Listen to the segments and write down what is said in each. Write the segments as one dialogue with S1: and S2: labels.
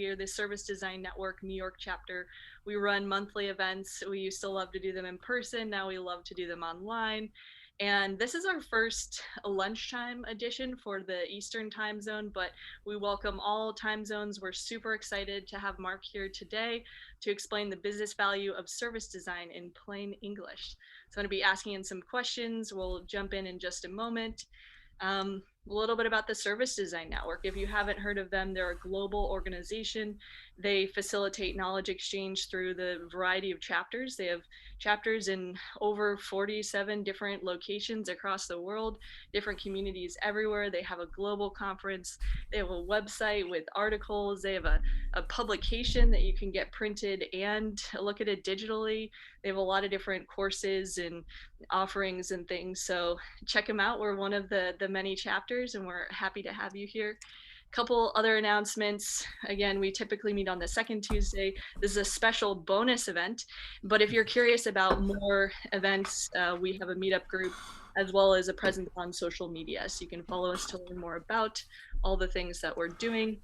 S1: We are the Service Design Network New York chapter. We run monthly events. We used to love to do them in person. Now we love to do them online. And this is our first lunchtime edition for the Eastern time zone, but we welcome all time zones. We're super excited to have Mark here today to explain the business value of service design in plain English. So I'm going to be asking him some questions. We'll jump in just a moment. A little bit about the Service Design Network. If you haven't heard of them, they're a global organization. They facilitate knowledge exchange through the variety of chapters. They have chapters in over 47 different locations across the world, different communities everywhere. They have a global conference. They have a website with articles. They have a publication that you can get printed and look at it digitally. They have a lot of different courses and offerings and things. So check them out. We're one of the many chapters, and we're happy to have you here. Couple other announcements. Again, we typically meet on the second Tuesday. This is a special bonus event, but if you're curious about more events, we have a meetup group as well as a presence on social media. So you can follow us to learn more about all the things that we're doing.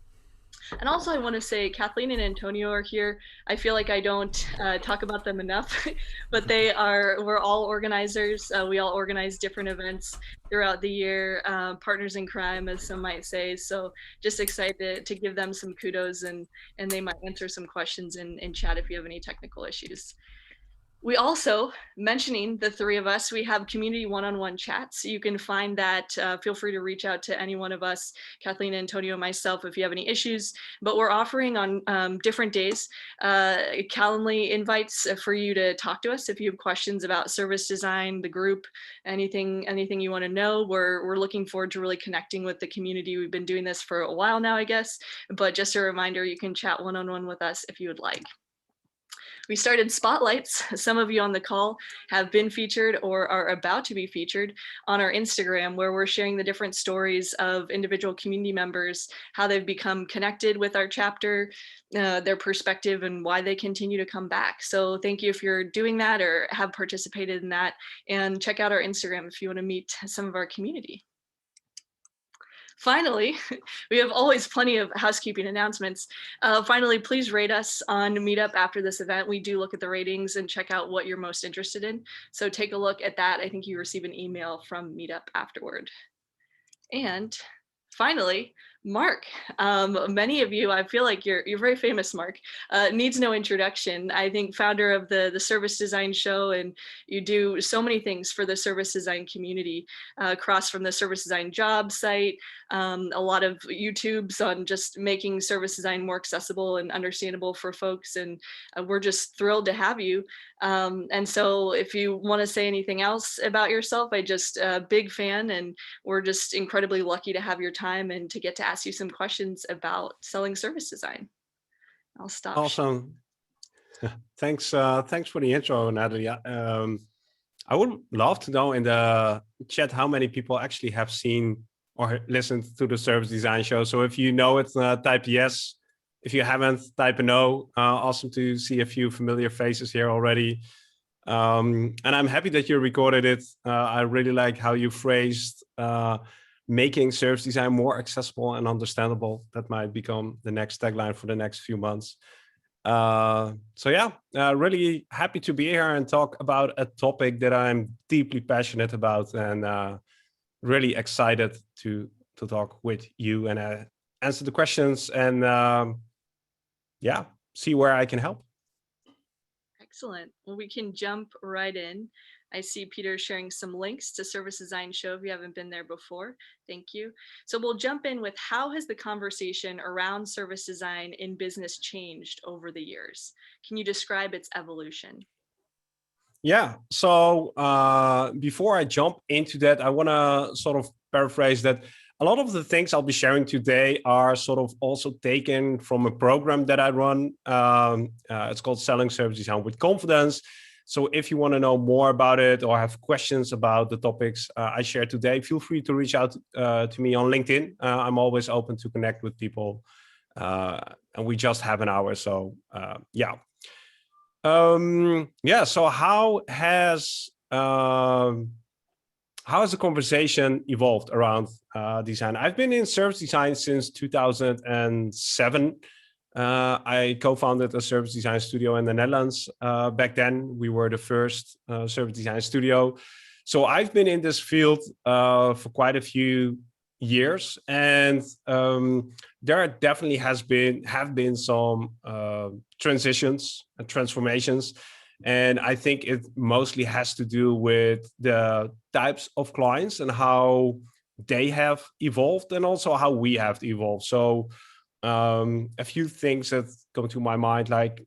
S1: And also I want to say Kathleen and Antonio are here. I feel like I don't talk about them enough, but we're all organizers. We all organize different events throughout the year, partners in crime, as some might say. So just excited to give them some kudos, and they might answer some questions in chat if you have any technical issues. We also, mentioning the three of us, we have community one-on-one chats. You can find that, feel free to reach out to any one of us, Kathleen, Antonio, myself, if you have any issues. But we're offering on different days Calendly invites for you to talk to us if you have questions about service design, the group, anything you want to know. We're looking forward to really connecting with the community. We've been doing this for a while now, I guess. But just a reminder, you can chat one-on-one with us if you would like. We started spotlights. Some of you on the call have been featured or are about to be featured on our Instagram, where we're sharing the different stories of individual community members, how they've become connected with our chapter, their perspective, and why they continue to come back. So thank you if you're doing that or have participated in that, and check out our Instagram if you want to meet some of our community. Finally, we have always plenty of housekeeping announcements. Finally, please rate us on Meetup after this event. We do look at the ratings and check out what you're most interested in. So take a look at that. I think you receive an email from Meetup afterward. And finally, Mark, many of you, I feel like you're very famous, Mark, needs no introduction. I think founder of the Service Design Show, and you do so many things for the service design community, across from the Service Design job site, a lot of YouTubes on just making service design more accessible and understandable for folks. And we're just thrilled to have you. And so if you want to say anything else about yourself, I just a big fan, and we're just incredibly lucky to have your time and to get to ask you some questions about selling service design. I'll stop.
S2: Awesome. Thanks for the intro, Natalie. I would love to know in the chat how many people actually have seen or listened to the Service Design Show. So if you know it, type yes. If you haven't, type a no. Awesome to see a few familiar faces here already. And I'm happy that you recorded it. I really like how you phrased making service design more accessible and understandable. That might become the next tagline for the next few months. So yeah, really happy to be here and talk about a topic that I'm deeply passionate about, and really excited to talk with you and answer the questions, and yeah, see where I can help.
S1: Excellent. Well, we can jump right in. I see Peter sharing some links to Service Design Show if you haven't been there before. Thank you. So we'll jump in with how has the conversation around service design in business changed over the years? Can you describe its evolution?
S2: Yeah, so before I jump into that, I want to sort of paraphrase that a lot of the things I'll be sharing today are sort of also taken from a program that I run. It's called Selling Service Design with Confidence. So if you want to know more about it or have questions about the topics I share today, feel free to reach out to me on LinkedIn. I'm always open to connect with people. And we just have an hour, so yeah. Yeah, so how has the conversation evolved around design? I've been in service design since 2007. I co-founded a service design studio in the Netherlands. Back then, we were the first service design studio. So I've been in this field for quite a few years, and there definitely have been some transitions and transformations. And I think it mostly has to do with the types of clients and how they have evolved, and also how we have evolved. So a few things that come to my mind, like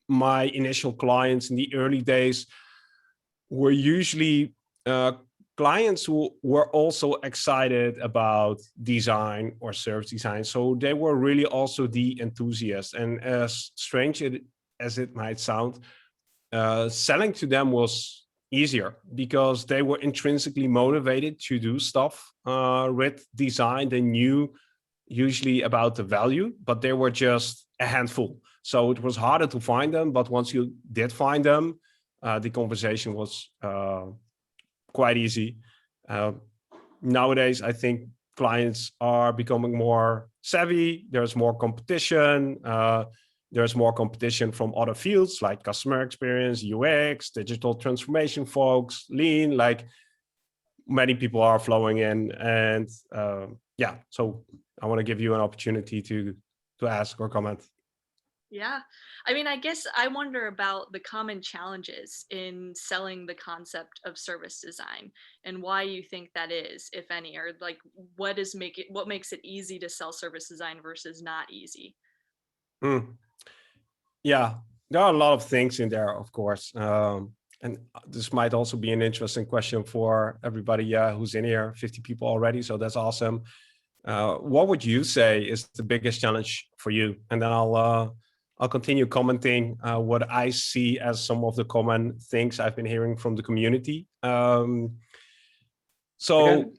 S2: my initial clients in the early days were usually clients who were also excited about design or service design. So they were really also the enthusiasts. And as strange as it might sound, selling to them was easier because they were intrinsically motivated to do stuff with design. They knew usually about the value, but they were just a handful. So it was harder to find them, but once you did find them, the conversation was quite easy. Nowadays, I think clients are becoming more savvy. There's more competition. There's more competition from other fields like customer experience, UX, digital transformation folks, lean, like many people are flowing in. And yeah, so I want to give you an opportunity to ask or comment.
S1: Yeah. I mean, I guess I wonder about the common challenges in selling the concept of service design and why you think that is, if any, or like what makes it easy to sell service design versus not easy.
S2: Yeah, there are a lot of things in there, of course. And this might also be an interesting question for everybody who's in here, 50 people already, so that's awesome. What would you say is the biggest challenge for you? And then I'll continue commenting what I see as some of the common things I've been hearing from the community. So,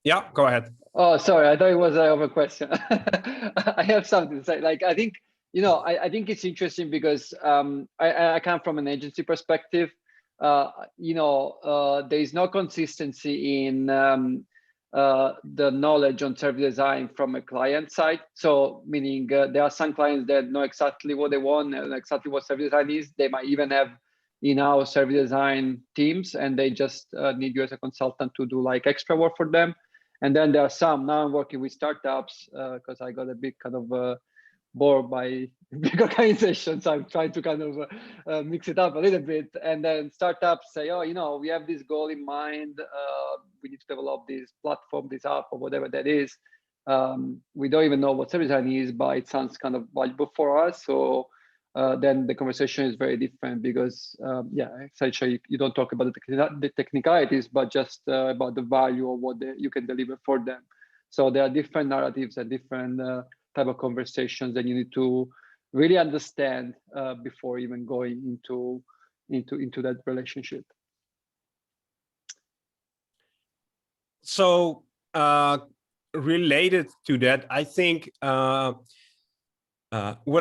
S2: yeah, go ahead.
S3: Oh, sorry, I thought it was a question. I have something to say. Like, I think, I think it's interesting because I come from an agency perspective. There is no consistency in the knowledge on service design from a client side. So meaning there are some clients that know exactly what they want and exactly what service design is. They might even have in-house service design teams, and they just need you as a consultant to do like extra work for them. And then there are some, now I'm working with startups because I got a bit kind of bored by big organizations. I'm trying to kind of mix it up a little bit. And then startups say, oh, we have this goal in mind. We need to develop this platform, this app, or whatever that is. We don't even know what service design is, but it sounds kind of valuable for us. So then the conversation is very different because, essentially you don't talk about the technicalities, but just about the value of what you can deliver for them. So there are different narratives and different type of conversations that you need to really understand before even going into that relationship.
S2: So related to that, I think what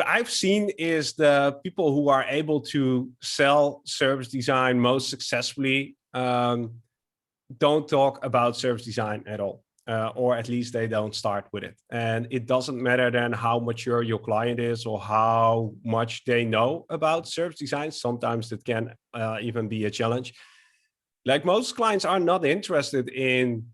S2: I've seen is the people who are able to sell service design most successfully don't talk about service design at all, or at least they don't start with it. And it doesn't matter then how mature your client is or how much they know about service design. Sometimes that can even be a challenge. Like most clients are not interested in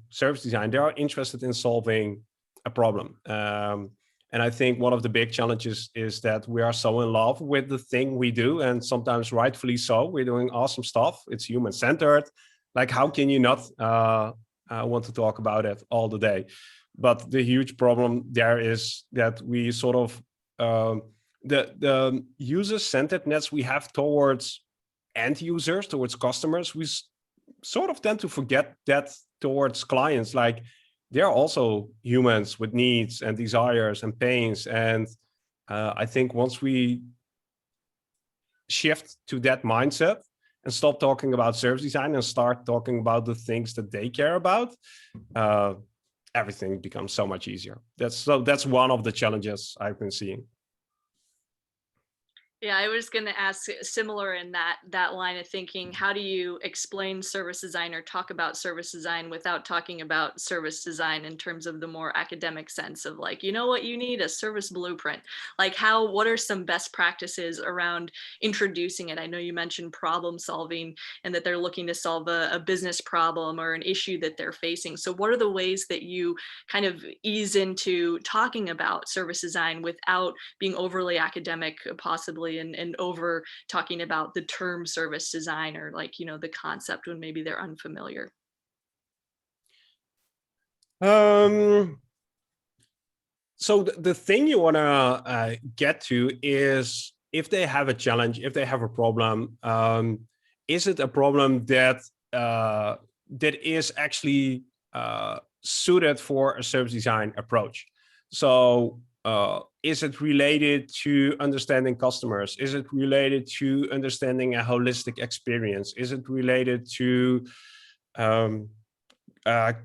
S2: service design. They are interested in solving a problem. And I think one of the big challenges is that we are so in love with the thing we do, and sometimes rightfully so. We're doing awesome stuff. It's human-centered. Like, how can you not want to talk about it all the day? But the huge problem there is that we sort of, the user-centeredness we have towards end users, towards customers, we sort of tend to forget that towards clients. Like, they're also humans with needs and desires and pains. And I think once we shift to that mindset and stop talking about service design and start talking about the things that they care about, everything becomes so much easier. That's one of the challenges I've been seeing.
S1: Yeah, I was going to ask similar in that line of thinking. How do you explain service design or talk about service design without talking about service design in terms of the more academic sense of like, you know what you need? A service blueprint. Like what are some best practices around introducing it? I know you mentioned problem solving and that they're looking to solve a business problem or an issue that they're facing. So what are the ways that you kind of ease into talking about service design without being overly academic, possibly, and over talking about the term service design or like, the concept when maybe they're unfamiliar?
S2: So the thing you want to get to is if they have a challenge, if they have a problem, is it a problem that is actually suited for a service design approach? So is it related to understanding customers? Is it related to understanding a holistic experience? Is it related to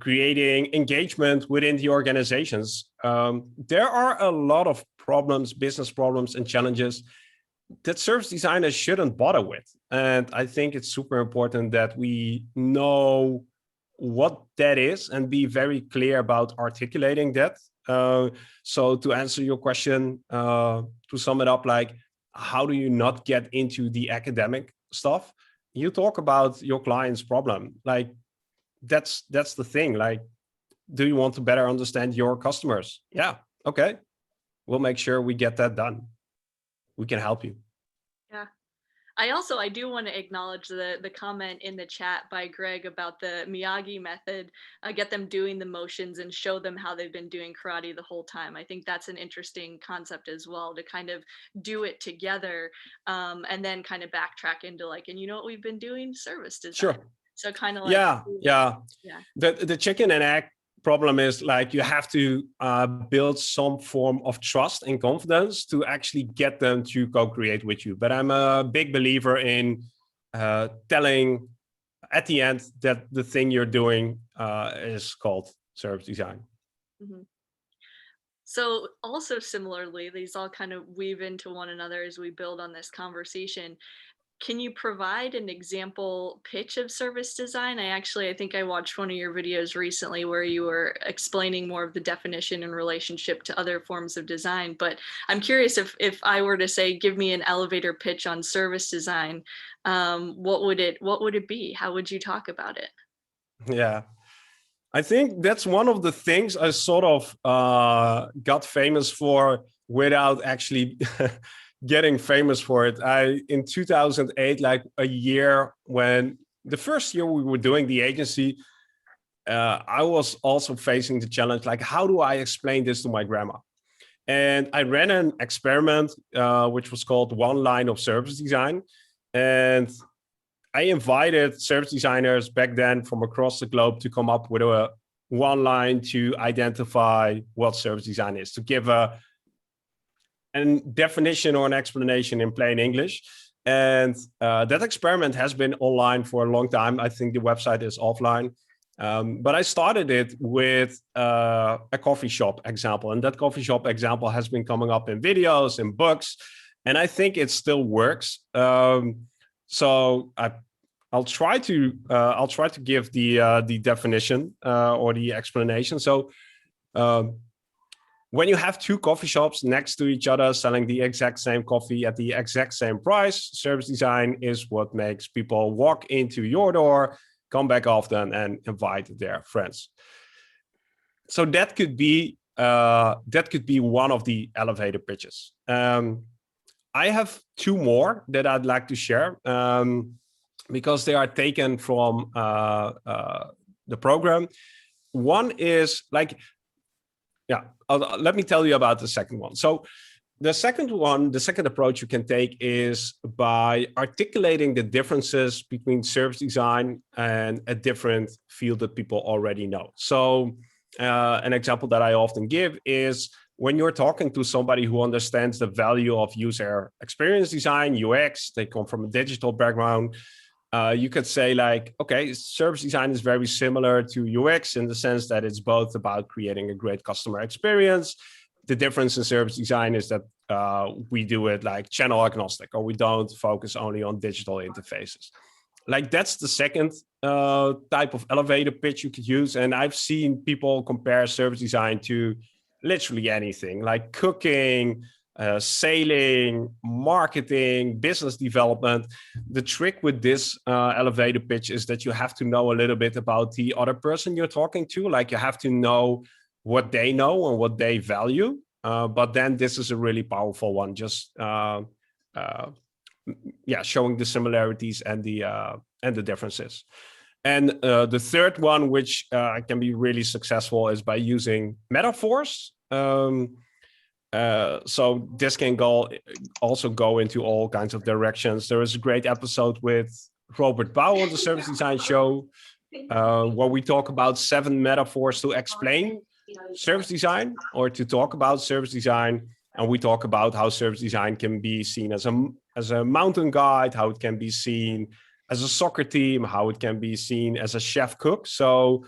S2: creating engagement within the organizations? There are a lot of problems, business problems and challenges that service designers shouldn't bother with. And I think it's super important that we know what that is and be very clear about articulating that. So to answer your question, to sum it up, like, how do you not get into the academic stuff? You talk about your client's problem. Like, that's the thing. Like, do you want to better understand your customers? Yeah, okay. We'll make sure we get that done. We can help you.
S1: Yeah. I do want to acknowledge the comment in the chat by Greg about the Miyagi method, get them doing the motions and show them how they've been doing karate the whole time. I think that's an interesting concept as well, to kind of do it together, and then kind of backtrack into like, and you know what we've been doing? Service design.
S2: Sure.
S1: So kind of like,
S2: yeah. The chicken and egg problem is like you have to build some form of trust and confidence to actually get them to co-create with you. But I'm a big believer in telling at the end that the thing you're doing is called service design.
S1: Mm-hmm. So also similarly, these all kind of weave into one another as we build on this conversation. Can you provide an example pitch of service design? I think I watched one of your videos recently where you were explaining more of the definition in relationship to other forms of design. But I'm curious, if I were to say, give me an elevator pitch on service design, what would it be? How would you talk about it?
S2: Yeah. I think that's one of the things I sort of got famous for without actually getting famous for it. In 2008, like a year when the first year we were doing the agency, I was also facing the challenge, like, how do I explain this to my grandma? And I ran an experiment, which was called One Line of Service Design. And I invited service designers back then from across the globe to come up with a one line to identify what service design is, to give a definition or an explanation in plain English. And that experiment has been online for a long time. I think the website is offline. But I started it with a coffee shop example. And that coffee shop example has been coming up in videos and books. And I think it still works. So I'll try to give the definition or the explanation. So when you have two coffee shops next to each other selling the exact same coffee at the exact same price, service design is what makes people walk into your door, come back often, and invite their friends. So that could be one of the elevator pitches. I have two more that I'd like to share because they are taken from the program. One is like, let me tell you about the second one. So the second approach you can take is by articulating the differences between service design and a different field that people already know. So an example that I often give is when you're talking to somebody who understands the value of user experience design, UX, they come from a digital background, you could say like, okay, service design is very similar to UX in the sense that it's both about creating a great customer experience the difference in service design is that we do it like channel agnostic, or we don't focus only on digital interfaces. Like that's the second type of elevator pitch you could use. And I've seen people compare service design to literally anything, like cooking, sailing, marketing, business development. The trick with this elevator pitch is that you have to know a little bit about the other person you're talking to. Like you have to know what they know and what they value. But then this is a really powerful one, just showing the similarities and the differences. And the third one, which can be really successful, is by using metaphors. So this can also go into all kinds of directions. There is a great episode with Robert Bau on the Service Design Show, where we talk about 7 metaphors to explain service design or to talk about service design. And we talk about how service design can be seen as a mountain guide, how it can be seen as a soccer team, how it can be seen as a chef cook. So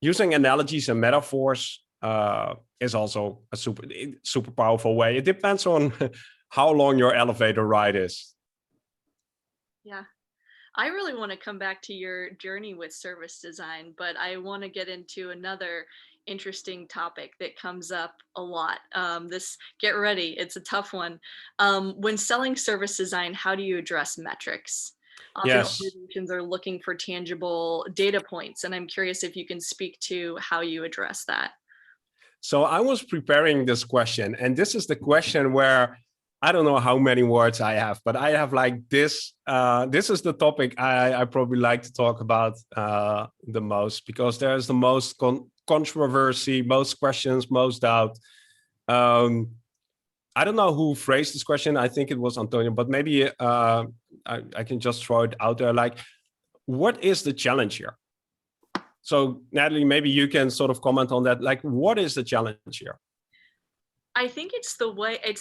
S2: using analogies and metaphors is also a super powerful way. It depends on how long your elevator ride is.
S1: Yeah. I really want to come back to your journey with service design, but I want to get into another interesting topic that comes up a lot. Get ready, it's a tough one. When selling service design, how do you address metrics? Often
S2: Yes.
S1: organizations are looking for tangible data points, and I'm curious if you can speak to how you address that.
S2: So I was preparing this question, and this is the question where I don't know how many words I have, but I have like this. This is the topic I probably like to talk about the most, because there's the most controversy, most questions, most doubt. I don't know who phrased this question. I think it was Antonio, but maybe I can just throw it out there. Like, what is the challenge here? So Natalie, maybe you can sort of comment on that. Like, what is the challenge here?
S1: I think it's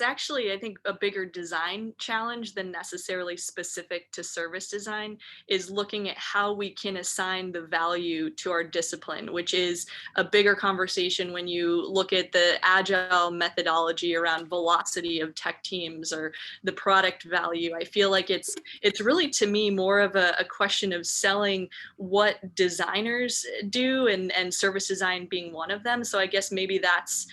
S1: actually, I think, a bigger design challenge than necessarily specific to service design, is looking at how we can assign the value to our discipline, which is a bigger conversation when you look at the agile methodology around velocity of tech teams or the product value. I feel like it's really, to me, more of a question of selling what designers do, and service design being one of them. So I guess maybe that's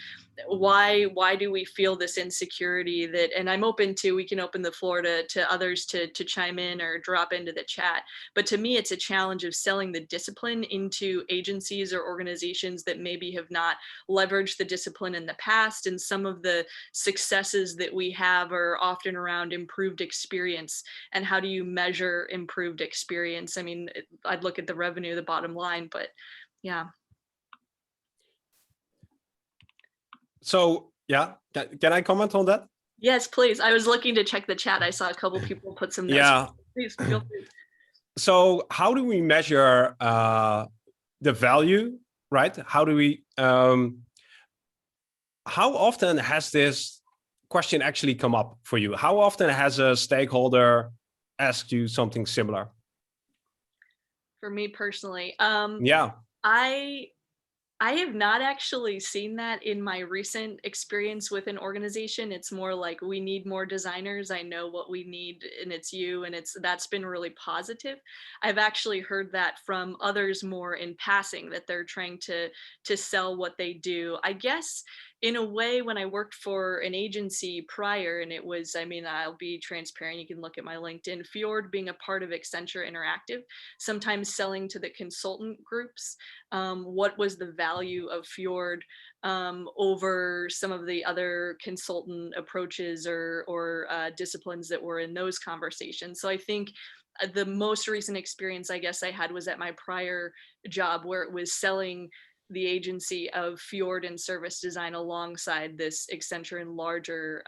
S1: why do we feel this insecurity that, and I'm open to, we can open the floor to others to chime in or drop into the chat. But to me, it's a challenge of selling the discipline into agencies or organizations that maybe have not leveraged the discipline in the past. And some of the successes that we have are often around improved experience. And how do you measure improved experience? I mean, I'd look at the revenue, the bottom line, but yeah.
S2: So, yeah, can I comment on that?
S1: Yes, please. I was looking to check the chat. I saw a couple people put some notes.
S2: Yeah.
S1: Please feel free.
S2: So how do we measure the value, right? How do we, how often has this question actually come up for you? How often has a stakeholder asked you something similar?
S1: For me personally,
S2: yeah.
S1: I have not actually seen that in my recent experience with an organization. It's more like, we need more designers. I know what we need, and it's you, and that's been really positive. I've actually heard that from others more in passing, that they're trying to sell what they do. I guess in a way, when I worked for an agency prior, and it was, I mean, I'll be transparent, you can look at my LinkedIn, Fjord being a part of Accenture Interactive, sometimes selling to the consultant groups, what was the value of Fjord over some of the other consultant approaches or disciplines that were in those conversations. So I think the most recent experience I guess I had was at my prior job, where it was selling the agency of Fjord and service design alongside this Accenture and larger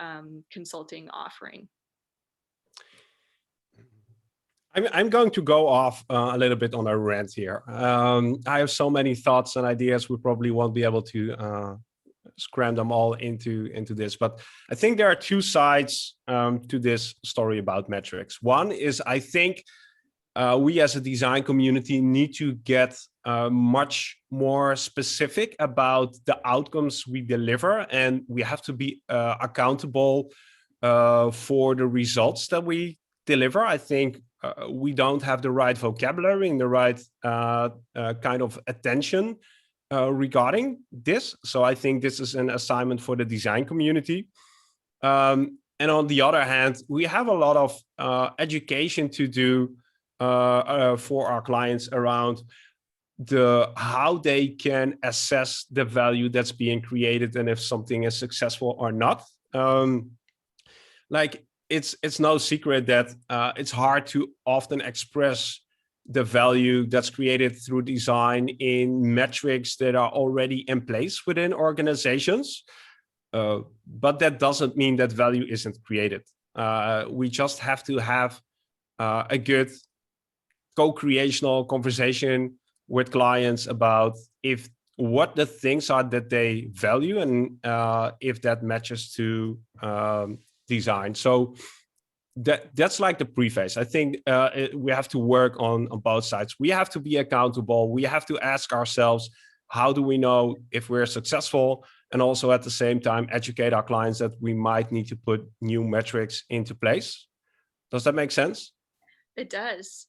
S1: consulting offering.
S2: I'm going to go off a little bit on a rant here. I have so many thoughts and ideas. We probably won't be able to cram them all into this, but I think there are two sides to this story about metrics. One is, I think we as a design community need to get much more specific about the outcomes we deliver, and we have to be accountable for the results that we deliver. I think we don't have the right vocabulary and the right kind of attention regarding this. So I think this is an assignment for the design community. And on the other hand, we have a lot of education to do for our clients around how they can assess the value that's being created and if something is successful or not. Like it's no secret that it's hard to often express the value that's created through design in metrics that are already in place within organizations. But that doesn't mean that value isn't created. We just have to have a good co-creational conversation with clients about what the things are that they value and if that matches to design. So that's like the preface. I think we have to work on both sides. We have to be accountable. We have to ask ourselves, how do we know if we're successful? And also at the same time, educate our clients that we might need to put new metrics into place. Does that make sense?
S1: It does.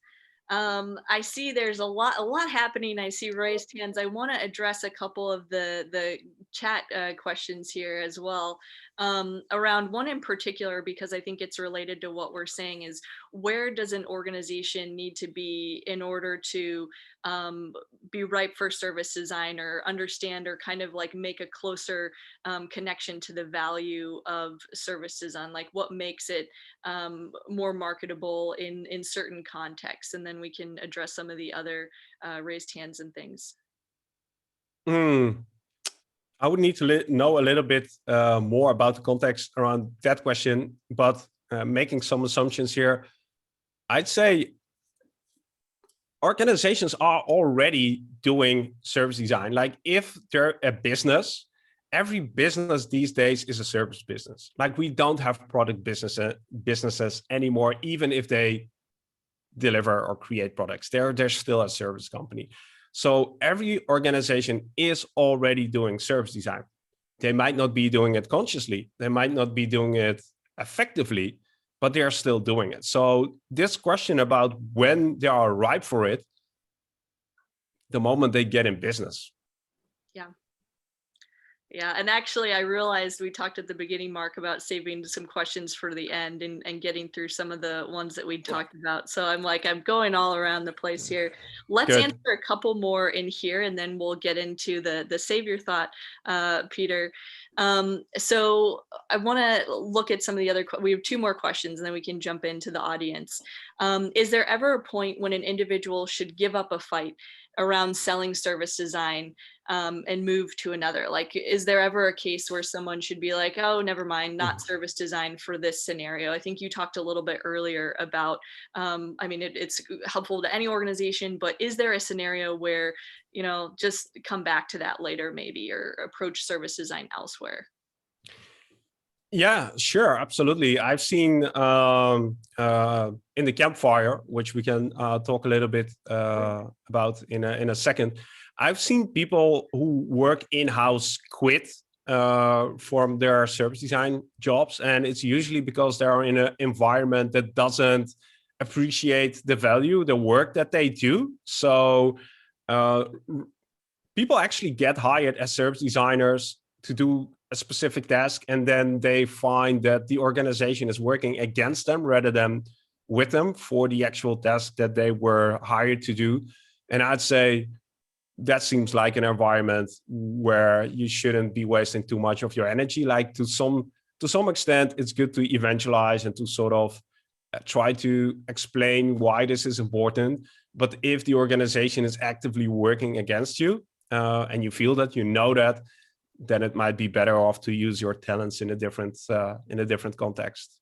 S1: I see there's a lot happening. I see raised hands. I want to address a couple of the chat questions here as well. Around one in particular, because I think it's related to what we're saying, is where does an organization need to be in order to be ripe for service design, or understand or kind of like make a closer connection to the value of service design? Like what makes it more marketable in certain contexts? And then we can address some of the other raised hands and things.
S2: I would need to know a little bit more about the context around that question, but making some assumptions here, I'd say organizations are already doing service design. Like if they're a business, every business these days is a service business. Like we don't have product businesses anymore, even if they deliver or create products. They're still a service company. So every organization is already doing service design. They might not be doing it consciously. They might not be doing it effectively, but they're still doing it. So this question about when they are ripe for it, the moment they get in business.
S1: Yeah, and actually I realized we talked at the beginning, Mark, about saving some questions for the end and getting through some of the ones that we talked about. So I'm going all around the place here. Let's answer a couple more in here, and then we'll get into the save your thought, Peter. So I want to look at some of the other, we have two more questions and then we can jump into the audience. Is there ever a point when an individual should give up a fight around selling service design and move to another? Like, is there ever a case where someone should be like, oh, never mind, not service design for this scenario? I think you talked a little bit earlier about, I mean, it's helpful to any organization, but is there a scenario where, you know, just come back to that later maybe, or approach service design elsewhere?
S2: Yeah, sure, absolutely. I've seen in the campfire, which we can talk a little bit about in a second. I've seen people who work in-house quit from their service design jobs, and it's usually because they're in an environment that doesn't appreciate the value, the work that they do. So people actually get hired as service designers to do a specific task, and then they find that the organization is working against them rather than with them for the actual task that they were hired to do. And I'd say that seems like an environment where you shouldn't be wasting too much of your energy. Like to some extent, it's good to evangelize and to sort of try to explain why this is important. But if the organization is actively working against you and you feel that, you know that, then it might be better off to use your talents in a different context.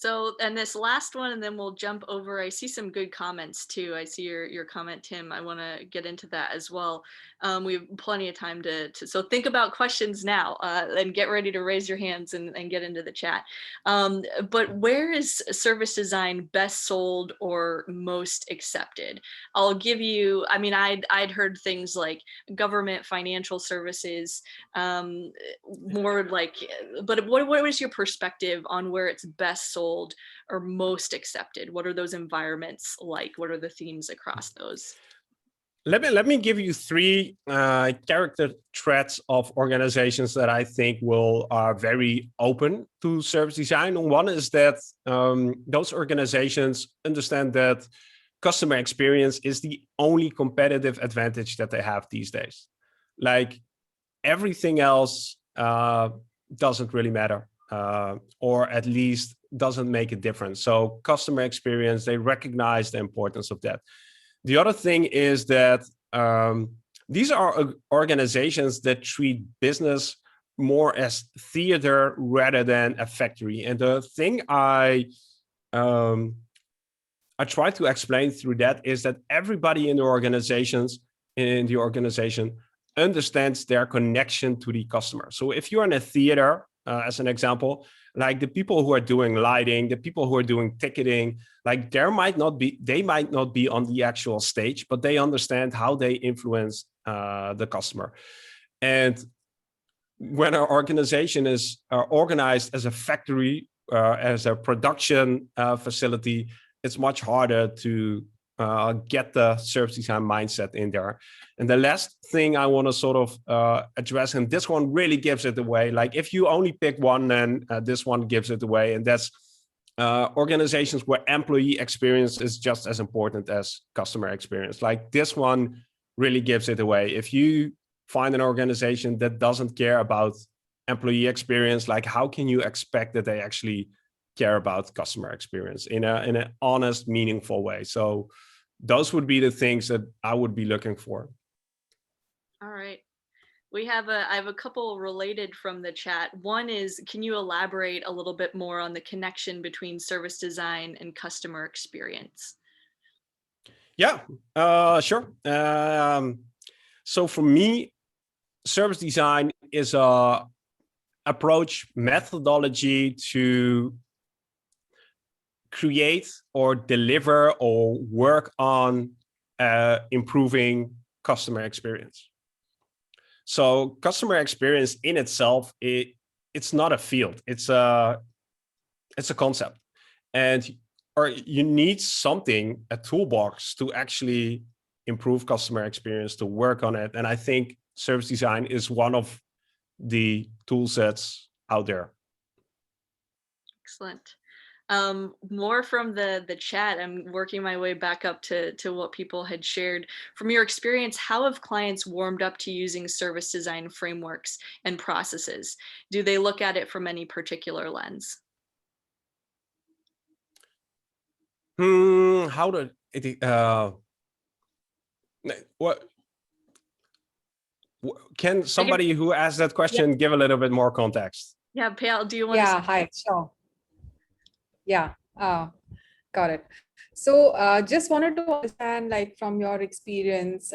S1: So, and this last one, and then we'll jump over. I see some good comments too. I see your comment, Tim. I want to get into that as well. We have plenty of time so think about questions now and get ready to raise your hands and get into the chat. But where is service design best sold or most accepted? I'll give you, I mean, I'd heard things like government, financial services, more like, but what is your perspective on where it's best sold or most accepted? What are those environments like? What are the themes across those?
S2: Let me give you three character traits of organizations that I think are very open to service design. One is that those organizations understand that customer experience is the only competitive advantage that they have these days. Like everything else doesn't really matter, or at least doesn't make a difference. So customer experience, they recognize the importance of that. The other thing is that these are organizations that treat business more as theater rather than a factory. And the thing I try to explain through that is that everybody in the organization understands their connection to the customer. So if you're in a theater, as an example, like the people who are doing lighting, the people who are doing ticketing, like they might not be on the actual stage, but they understand how they influence the customer. And when our organization is organized as a factory, as a production facility, it's much harder to get the service design mindset in there. And the last thing I want to sort of address, and this one really gives it away. Like if you only pick one, then this one gives it away. And that's organizations where employee experience is just as important as customer experience. Like this one really gives it away. If you find an organization that doesn't care about employee experience, like how can you expect that they actually care about customer experience in an honest, meaningful way? So those would be the things that I would be looking for.
S1: All right. I have a couple related from the chat. One is, can you elaborate a little bit more on the connection between service design and customer experience?
S2: Yeah, sure. So for me, service design is a approach methodology to create or deliver or work on improving customer experience. So customer experience in itself, it's not a field, it's a concept. And you need something, a toolbox to actually improve customer experience, to work on it. And I think service design is one of the tool sets out there.
S1: Excellent. More from the chat. I'm working my way back up to what people had shared. From your experience, how have clients warmed up to using service design frameworks and processes? Do they look at it from any particular lens?
S2: How did it, what can somebody who asked that question give a little bit more context?
S1: Yeah, Payal, do you want to?
S4: Yeah, hi, sure. Yeah, got it. So just wanted to understand, like from your experience,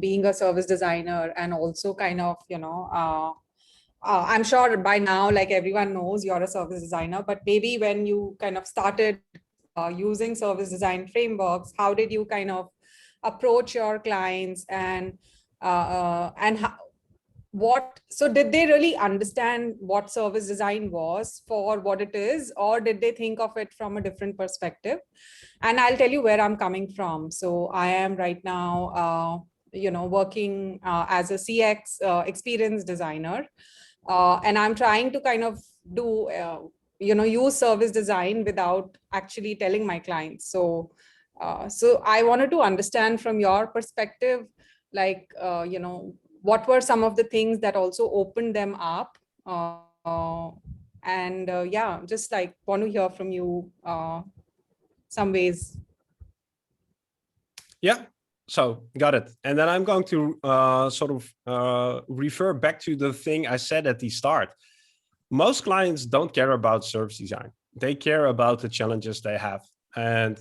S4: being a service designer, and also kind of, I'm sure by now, like everyone knows you're a service designer, but maybe when you kind of started using service design frameworks, how did you kind of approach your clients, and how, so did they really understand what service design was for what it is, or did they think of it from a different perspective? And I'll tell you where I'm coming from. So I am right now, working as a CX experience designer, and I'm trying to kind of do, use service design without actually telling my clients. So I wanted to understand from your perspective, like, what were some of the things that also opened them up? Yeah, just like want to hear from you some ways.
S2: Yeah, so got it. And then I'm going to sort of refer back to the thing I said at the start. Most clients don't care about service design. they care about the challenges they have. And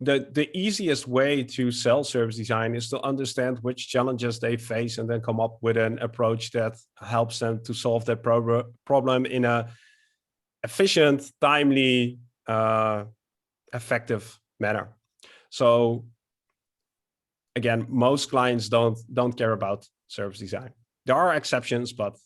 S2: the easiest way to sell service design is to understand which challenges they face and then come up with an approach that helps them to solve that problem in a efficient, timely, effective manner. So again, most clients don't care about service design. There are exceptions, but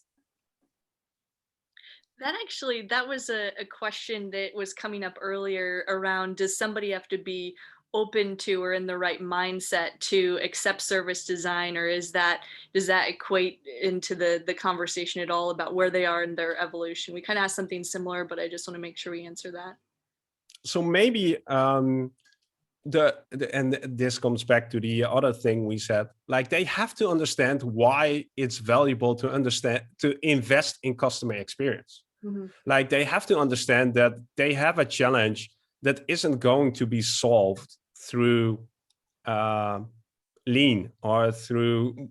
S1: that was a question that was coming up earlier around, does somebody have to be open to or in the right mindset to accept service design, or does that equate into the conversation at all about where they are in their evolution? We kind of asked something similar, but I just want to make sure we answer that.
S2: So maybe and this comes back to the other thing we said, like they have to understand why it's valuable to invest in customer experience. Mm-hmm. Like they have to understand that they have a challenge that isn't going to be solved through lean or through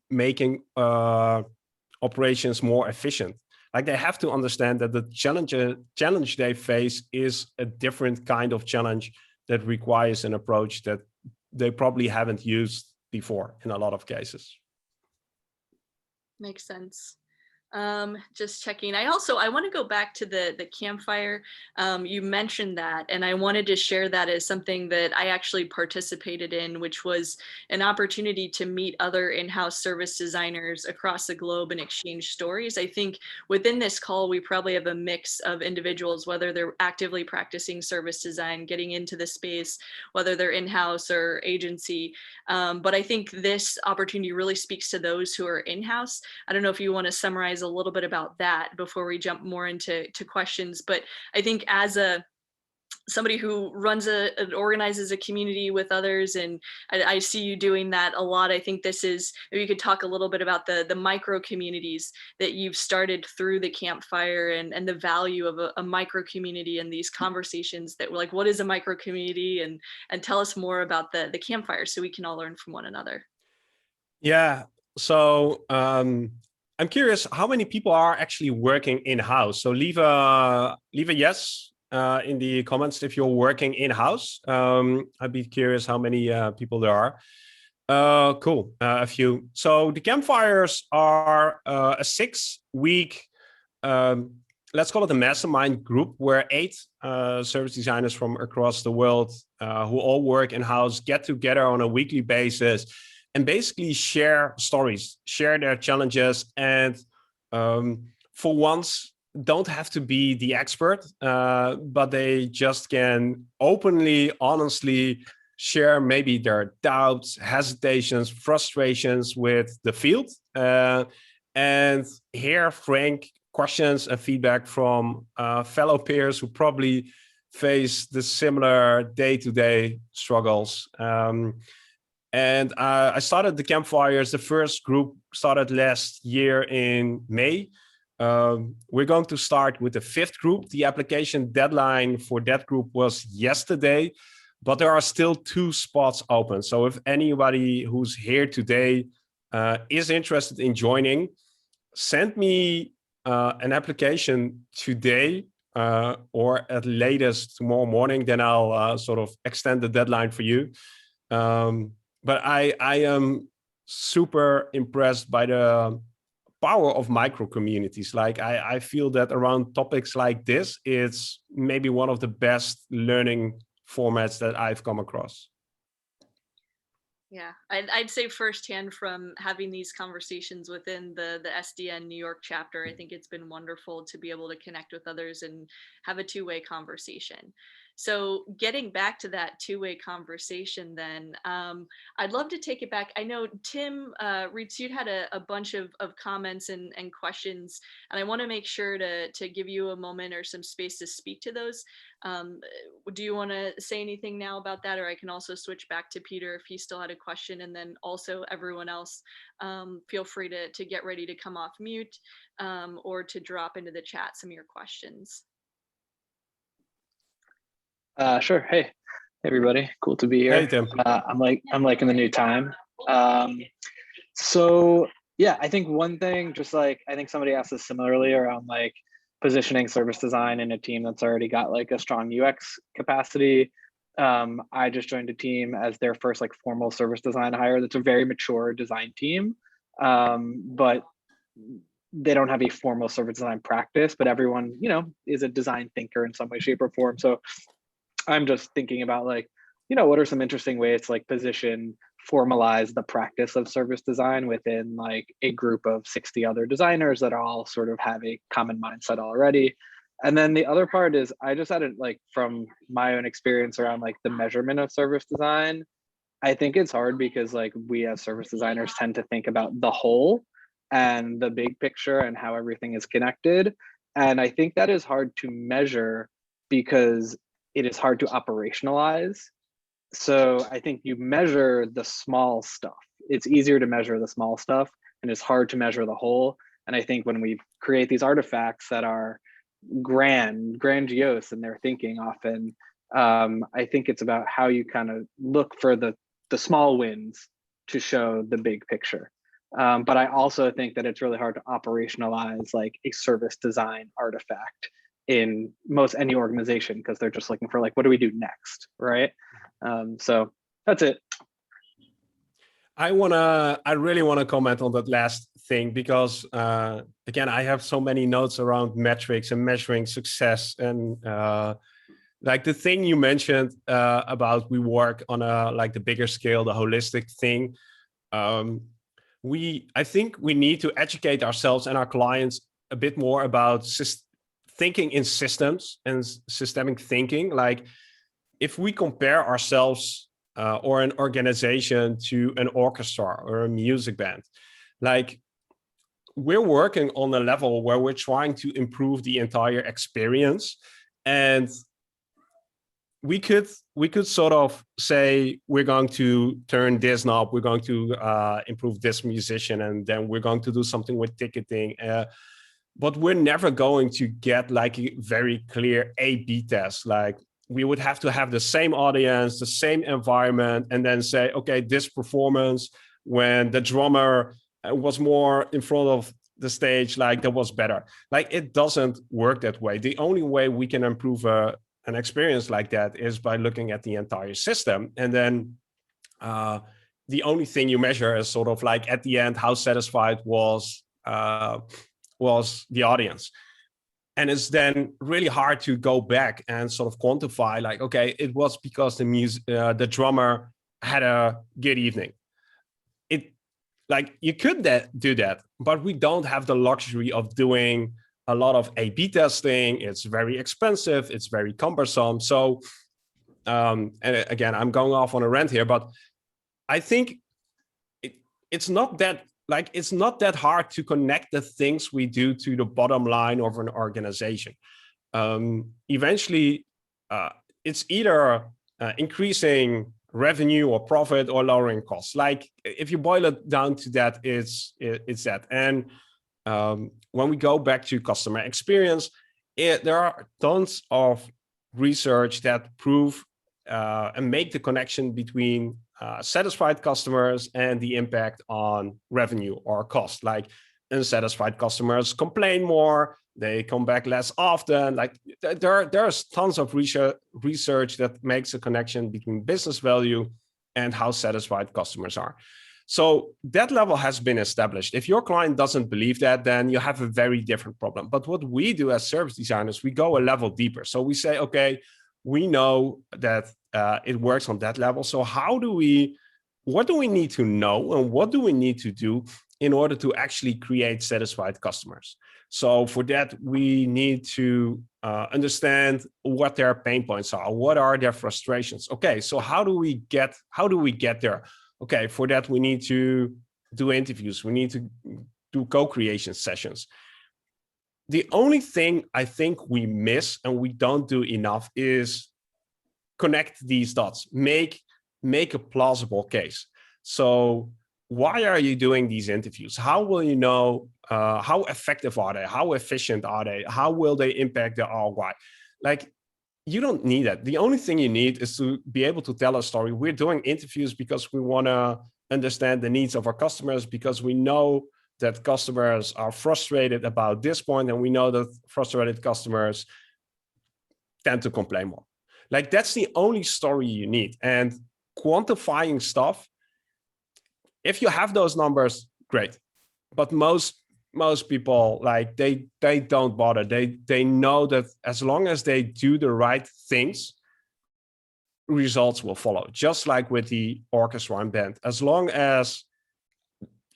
S2: making operations more efficient. Like they have to understand that the challenge they face is a different kind of challenge that requires an approach that they probably haven't used before in a lot of cases.
S1: Makes sense. Just checking. I want to go back to the campfire. You mentioned that, and I wanted to share that as something that I actually participated in, which was an opportunity to meet other in-house service designers across the globe and exchange stories. I think within this call, we probably have a mix of individuals, whether they're actively practicing service design, getting into the space, whether they're in-house or agency. But I think this opportunity really speaks to those who are in-house. I don't know if you want to summarize a little bit about that before we jump more into questions, but I think as somebody who organizes a community with others, and I see you doing that a lot. I think this is, maybe you could talk a little bit about the micro communities that you've started through the campfire and the value of a micro community and these conversations that were like, what is a micro community, and tell us more about the campfire so we can all learn from one another.
S2: Yeah, so I'm curious how many people are actually working in-house. So leave a yes in the comments if you're working in-house. I'd be curious how many people there are. Cool, a few. So the campfires are a 6-week, let's call it a mastermind group, where 8 service designers from across the world who all work in-house get together on a weekly basis and basically share stories, share their challenges, and for once, don't have to be the expert, but they just can openly, honestly share maybe their doubts, hesitations, frustrations with the field, and hear frank questions and feedback from fellow peers who probably face the similar day-to-day struggles. And I started the campfires. The first group started last year in May. We're going to start with the 5th group. The application deadline for that group was yesterday, but there are still 2 spots open. So if anybody who's here today is interested in joining, send me an application today or at latest tomorrow morning. Then I'll sort of extend the deadline for you. But I am super impressed by the power of micro communities. Like I feel that around topics like this, it's maybe one of the best learning formats that I've come across.
S1: Yeah, I'd say firsthand from having these conversations within the SDN New York chapter, I think it's been wonderful to be able to connect with others and have a 2-way conversation. So getting back to that 2-way conversation then, I'd love to take it back. I know Tim Reitz, you'd had a bunch of comments and questions, and I want to make sure to give you a moment or some space to speak to those. Do you want to say anything now about that? Or I can also switch back to Peter if he still had a question, and then also everyone else, feel free to get ready to come off mute or to drop into the chat some of your questions.
S5: Sure. Hey, everybody. Cool to be here.
S2: Hey, Tim.
S5: I'm liking the new time. So yeah, I think one thing, just like I think somebody asked this similarly around like positioning service design in a team that's already got like a strong UX capacity. I just joined a team as their first like formal service design hire. That's a very mature design team, but they don't have a formal service design practice, but everyone, you know, is a design thinker in some way, shape, or form. So I'm just thinking about like, you know, what are some interesting ways to like position, formalize the practice of service design within like a group of 60 other designers that all sort of have a common mindset already. And then the other part is I just had it like from my own experience around like the measurement of service design. I think it's hard because like we as service designers tend to think about the whole and the big picture and how everything is connected. And I think that is hard to measure because it is hard to operationalize. So I think you measure the small stuff. It's easier to measure the small stuff and it's hard to measure the whole. And I think when we create these artifacts that are grandiose in their thinking often, I think it's about how you kind of look for the small wins to show the big picture. But I also think that it's really hard to operationalize like a service design artifact in most any organization because they're just looking for like, what do we do next, right? So that's it.
S2: I really wanna comment on that last thing because again, I have so many notes around metrics and measuring success and like the thing you mentioned about we work on a like the bigger scale, the holistic thing. I think we need to educate ourselves and our clients a bit more about thinking in systems and systemic thinking. Like if we compare ourselves or an organization to an orchestra or a music band, like we're working on a level where we're trying to improve the entire experience. And we could sort of say, we're going to turn this knob, we're going to improve this musician, and then we're going to do something with ticketing. But we're never going to get like a very clear A/B test. Like we would have to have the same audience, the same environment, and then say, okay, this performance, when the drummer was more in front of the stage, like that was better. Like it doesn't work that way. The only way we can improve an experience like that is by looking at the entire system. And then the only thing you measure is sort of like at the end, how satisfied was the audience. And it's then really hard to go back and sort of quantify like, okay, it was because the drummer had a good evening. Like you could do that, but we don't have the luxury of doing a lot of A/B testing. It's very expensive. It's very cumbersome. So, and again, I'm going off on a rant here, but I think it's not that hard to connect the things we do to the bottom line of an organization. Eventually, it's either increasing revenue or profit or lowering costs. Like if you boil it down to that, it's that. And when we go back to customer experience, there are tons of research that prove and make the connection between satisfied customers and the impact on revenue or cost. Like unsatisfied customers complain more, they come back less often. Like there's tons of research that makes a connection between business value and how satisfied customers are. So that level has been established. If your client doesn't believe that, then you have a very different problem. But what we do as service designers, we go a level deeper. So we say, okay, we know that it works on that level. So what do we need to know and what do we need to do in order to actually create satisfied customers? So for that, we need to understand what their pain points are. What are their frustrations? Okay, so how do we get there? Okay, for that, we need to do interviews. We need to do co-creation sessions. The only thing I think we miss and we don't do enough is connect these dots, make a plausible case. So why are you doing these interviews? How will you know how effective are they? How efficient are they? How will they impact the ROI? Like, you don't need that. The only thing you need is to be able to tell a story. We're doing interviews because we want to understand the needs of our customers, because we know that customers are frustrated about this point, and we know that frustrated customers tend to complain more. Like, that's the only story you need. And quantifying stuff, if you have those numbers, great. But most people, like, they don't bother. They know that as long as they do the right things, results will follow. Just like with the orchestra and band, as long as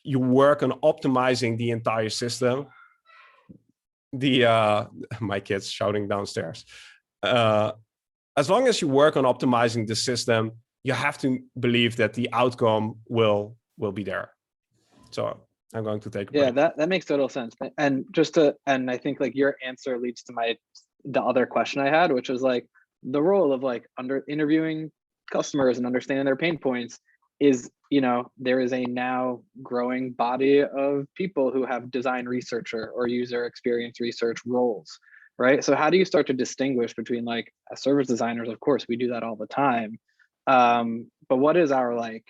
S2: you work on optimizing the entire system, my kids shouting downstairs. As long as you work on optimizing the system, you have to believe that the outcome will be there. So I'm going to take a break.
S5: Yeah, that makes total sense. And I think like your answer leads to the other question I had, which was like the role of like interviewing customers and understanding their pain points is, there is a now growing body of people who have design researcher or user experience research roles, right? So how do you start to distinguish between, like, as service designers, of course, we do that all the time. But what is our, like,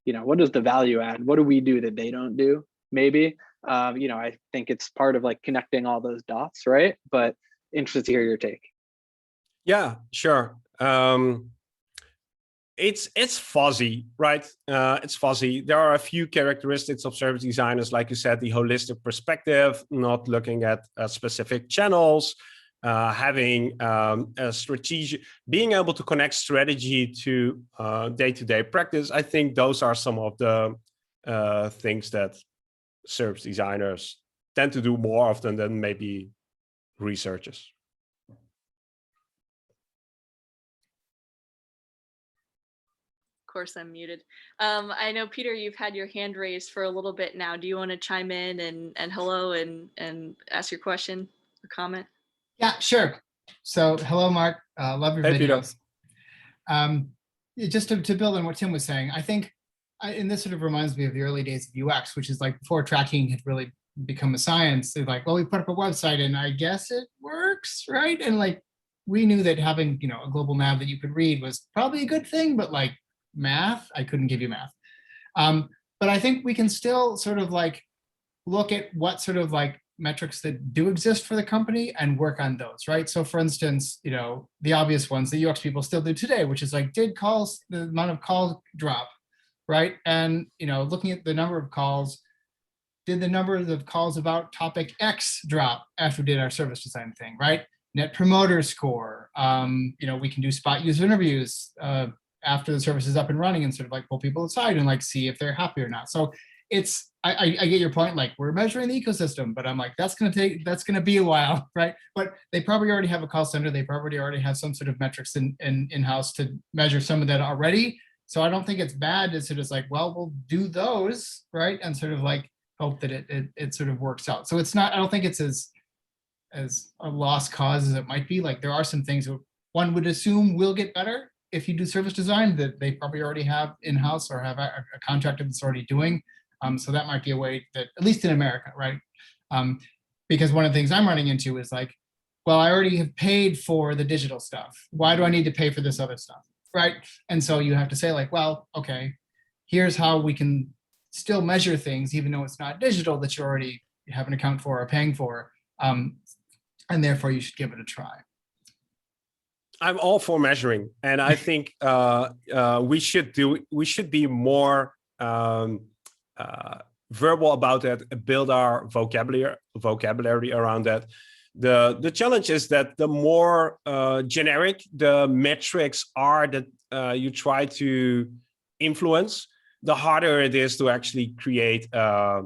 S5: what is the value add? What do we do that they don't do? Maybe, I think it's part of like connecting all those dots, right? But interested to hear your take.
S2: Yeah, sure. It's fuzzy, right? It's fuzzy. There are a few characteristics of service designers, like you said, the holistic perspective, not looking at specific channels, having a strategic, being able to connect strategy to day-to-day practice. I think those are some of the things that service designers tend to do more often than maybe researchers.
S1: Course, I'm muted. I know, Peter, you've had your hand raised for a little bit now. Do you want to chime in and hello and ask your question or comment?
S6: Yeah, sure. So hello, Mark. Love your videos. Just to build on what Tim was saying, I think, and this sort of reminds me of the early days of UX, which is like before tracking had really become a science. They're like, well, we put up a website and I guess it works, right? And like, we knew that having, a global nav that you could read was probably a good thing, but like, math, I couldn't give you math. But I think we can still sort of like look at what sort of like metrics that do exist for the company and work on those, right? So for instance, the obvious ones that UX people still do today, which is like, did the amount of calls drop, right? And, looking at the number of calls, did the number of calls about topic X drop after we did our service design thing, right? Net promoter score, we can do spot user interviews, after the service is up and running and sort of like pull people aside and like see if they're happy or not. So I get your point, like we're measuring the ecosystem, but I'm like, that's gonna be a while, right? But they probably already have a call center. They probably already have some sort of metrics in-house to measure some of that already. So I don't think it's bad to sort of like, well, we'll do those, right? And sort of like hope that it sort of works out. So it's not, I don't think it's as a lost cause as it might be. Like there are some things that one would assume will get better if you do service design that they probably already have in-house or have a contractor that's already doing. So that might be a way that, at least in America, right? Because one of the things I'm running into is like, well, I already have paid for the digital stuff. Why do I need to pay for this other stuff, right? And so you have to say like, well, okay, here's how we can still measure things, even though it's not digital that you already have an account for or paying for. And therefore you should give it a try.
S2: I'm all for measuring, and I think we should be more verbal about that, build our vocabulary around that. The challenge is that the more generic the metrics are that you try to influence, the harder it is to actually create a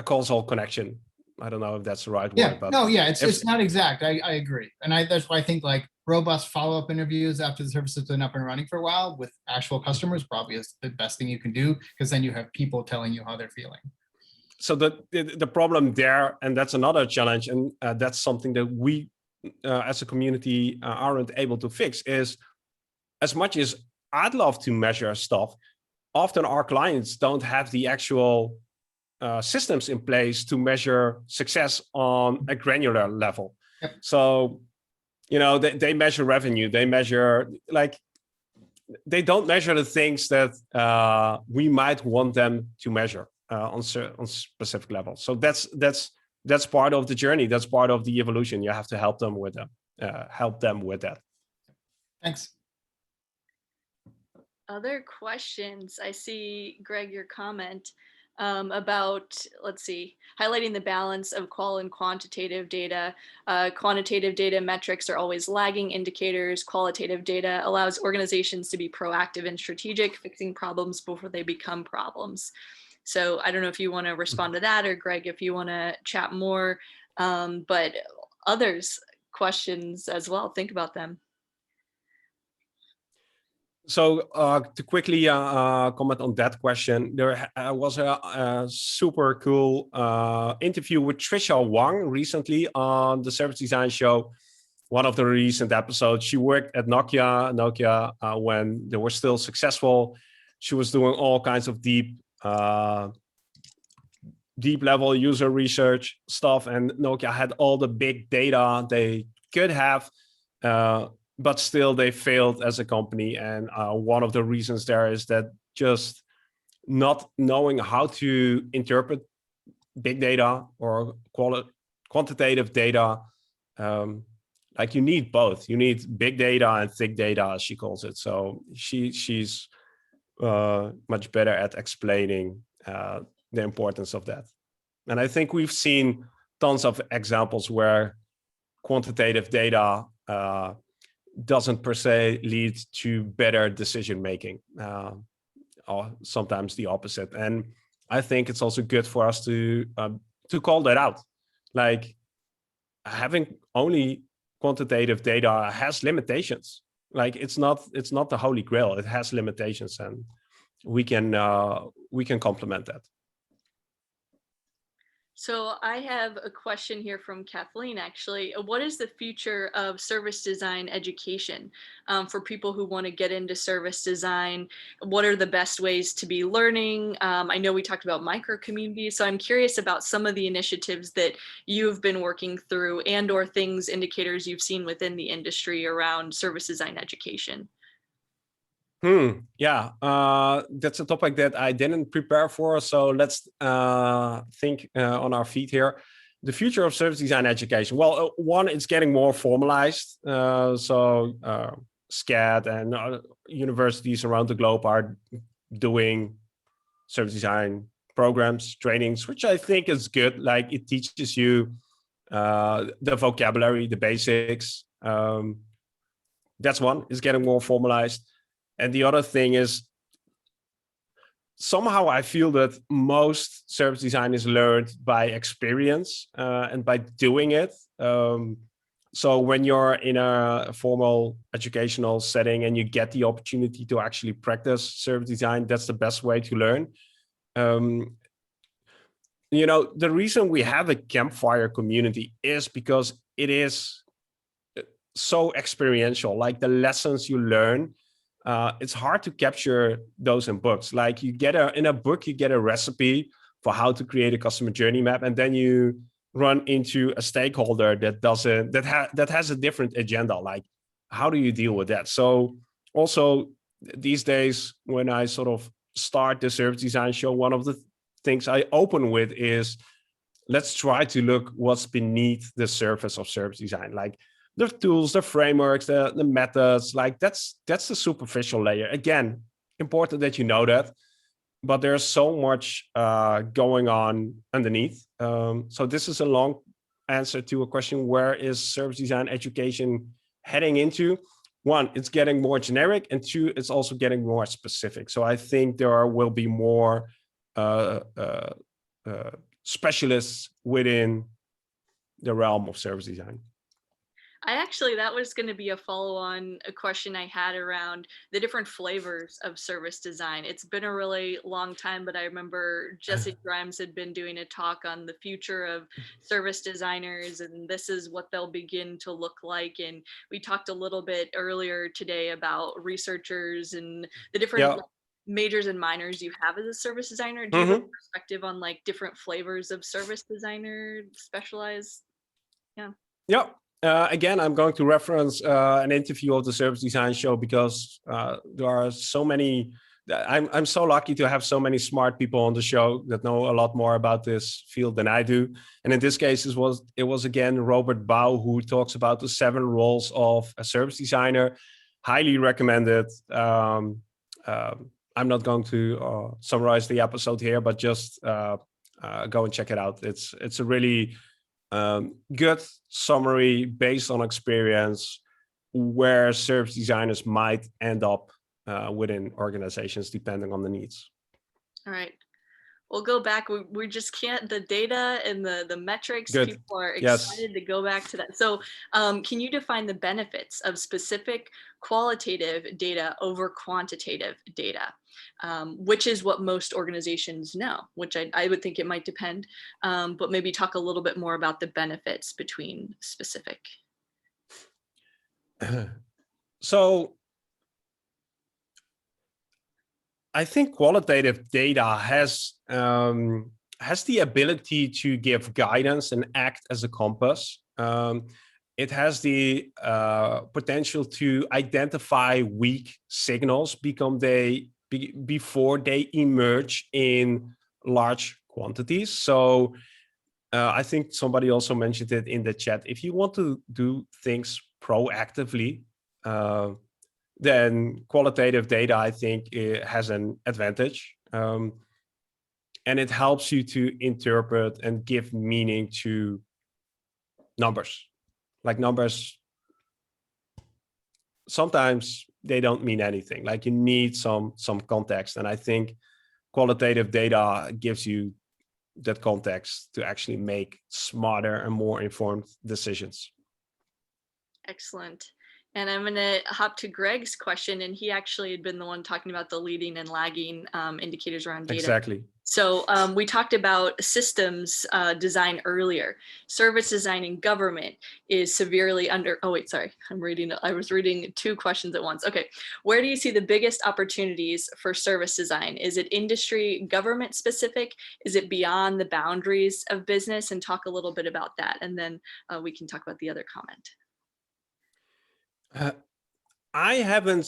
S2: causal connection. I don't know if that's the right word. But
S6: no, yeah, it's not exact. I agree. And that's why I think like robust follow-up interviews after the service has been up and running for a while with actual customers probably is the best thing you can do, because then you have people telling you how they're feeling.
S2: So the problem there, and that's another challenge, and that's something that we as a community aren't able to fix, is as much as I'd love to measure stuff, often our clients don't have the actual systems in place to measure success on a granular level.
S6: Yep.
S2: So, they measure revenue, they measure, like, they don't measure the things that we might want them to measure. on specific levels. So that's part of the journey. That's part of the evolution. You have to help them with that.
S6: Thanks.
S1: Other questions? I see, Greg, your comment about, let's see, highlighting the balance of qual and quantitative data. Quantitative data metrics are always lagging indicators. Qualitative data allows organizations to be proactive and strategic, fixing problems before they become problems. So I don't know if you want to respond to that, or Greg, if you want to chat more, but others questions as well, think about them.
S2: So to quickly comment on that question, there was a super cool interview with Trisha Wong recently on the Service Design Show. One of the recent episodes. She worked at Nokia when they were still successful. She was doing all kinds of deep level user research stuff, and Nokia had all the big data they could have. But still they failed as a company. And one of the reasons there is that just not knowing how to interpret big data or quantitative data. Like you need both. You need big data and thick data, as she calls it. So she's much better at explaining the importance of that. And I think we've seen tons of examples where quantitative data doesn't per se lead to better decision making, or sometimes the opposite. And I think it's also good for us to call that out. Like having only quantitative data has limitations. Like it's not the holy grail. It has limitations, and we can complement that.
S1: So I have a question here from Kathleen, actually. What is the future of service design education for people who want to get into service design? What are the best ways to be learning? I know we talked about micro communities, so I'm curious about some of the initiatives that you've been working through and or things, indicators you've seen within the industry around service design education.
S2: Yeah, that's a topic that I didn't prepare for. So let's think on our feet here. The future of service design education. Well, one, it's getting more formalized. So SCAD and universities around the globe are doing service design programs, trainings, which I think is good. Like it teaches you the vocabulary, the basics. That's one, it's getting more formalized. And the other thing is, somehow I feel that most service design is learned by experience and by doing it. So when you're in a formal educational setting and you get the opportunity to actually practice service design, that's the best way to learn. You know, the reason we have a campfire community is because it is so experiential. Like the lessons you learn, it's hard to capture those in books. Like in a book, you get a recipe for how to create a customer journey map, and then you run into a stakeholder that has a different agenda. Like, how do you deal with that? So also these days, when I sort of start the service design show, one of the things I open with is, let's try to look what's beneath the surface of service design. Like the tools, the frameworks, the methods, like that's the superficial layer. Again, important that you know that, but there's so much going on underneath. So this is a long answer to a question: where is service design education heading into? One, it's getting more generic, and two, it's also getting more specific. So I think there will be more specialists within the realm of service design.
S1: That was going to be a follow-on question I had around the different flavors of service design. It's been a really long time, but I remember Jesse Grimes had been doing a talk on the future of service designers, and this is what they'll begin to look like. And we talked a little bit earlier today about researchers and the different majors and minors you have as a service designer. Do you have a perspective on like different flavors of service designer, specialized?
S2: Yeah. Again, I'm going to reference an interview of the Service Design Show because there are so many I'm so lucky to have so many smart people on the show that know a lot more about this field than I do. And in this case, it was again Robert Bau who talks about the 7 roles of a service designer. Highly recommended. I'm not going to summarize the episode here, but just go and check it out. It's a really good summary based on experience where service designers might end up within organizations depending on the needs.
S1: All right. We'll go back. We just can't, the data and the metrics,
S2: Good.
S1: people are
S2: Yes.
S1: excited to go back to that. So can you define the benefits of specific qualitative data over quantitative data, which is what most organizations know, which I would think it might depend, but maybe talk a little bit more about the benefits between specific.
S2: So I think qualitative data has the ability to give guidance and act as a compass. It has the potential to identify weak signals before they emerge in large quantities. So I think somebody also mentioned it in the chat. If you want to do things proactively, then qualitative data, I think, it has an advantage. And it helps you to interpret and give meaning to numbers. Like numbers, sometimes they don't mean anything. Like you need some context. And I think qualitative data gives you that context to actually make smarter and more informed decisions.
S1: Excellent. And I'm going to hop to Greg's question, and he actually had been the one talking about the leading and lagging indicators around data.
S2: Exactly.
S1: So we talked about systems design earlier. Service design in government is severely under, oh wait, sorry, I was reading 2 questions at once. Okay, where do you see the biggest opportunities for service design? Is it industry, government specific? Is it beyond the boundaries of business? And talk a little bit about that. And then we can talk about the other comment.
S2: I haven't,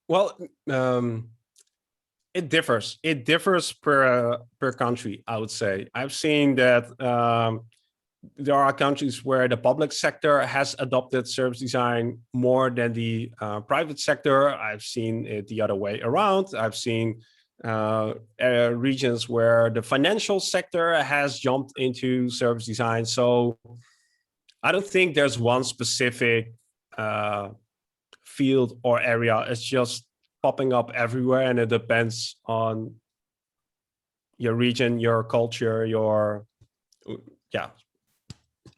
S2: well, it differs. It differs per country, I would say. I've seen that there are countries where the public sector has adopted service design more than the private sector. I've seen it the other way around. I've seen regions where the financial sector has jumped into service design. So I don't think there's one specific field or area. It's just popping up everywhere, and it depends on your region, your culture, your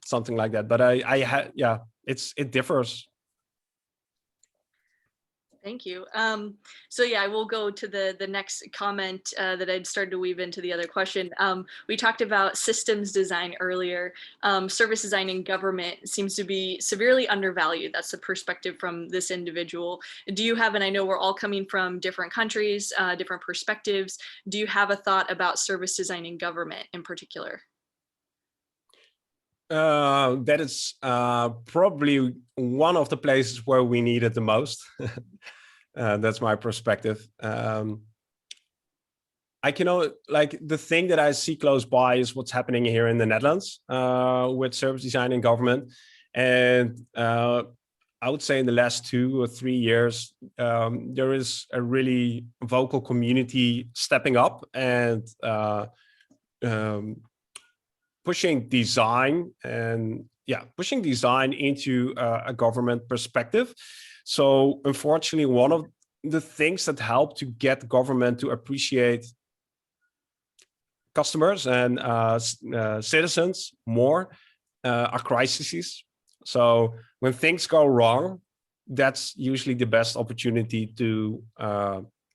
S2: something like that. But it differs.
S1: Thank you. So yeah, I will go to the next comment that I'd started to weave into the other question. We talked about systems design earlier. Service design in government seems to be severely undervalued. That's the perspective from this individual. Do you have, and I know we're all coming from different countries, different perspectives. Do you have a thought about service design in government in particular?
S2: That is probably one of the places where we need it the most. That's my perspective. I can like the thing that I see close by is what's happening here in the Netherlands with service design in government. And I would say in the last 2 or 3 years, there is a really vocal community stepping up and pushing design into a government perspective. So unfortunately, one of the things that help to get government to appreciate customers and citizens more are crises. So when things go wrong, that's usually the best opportunity to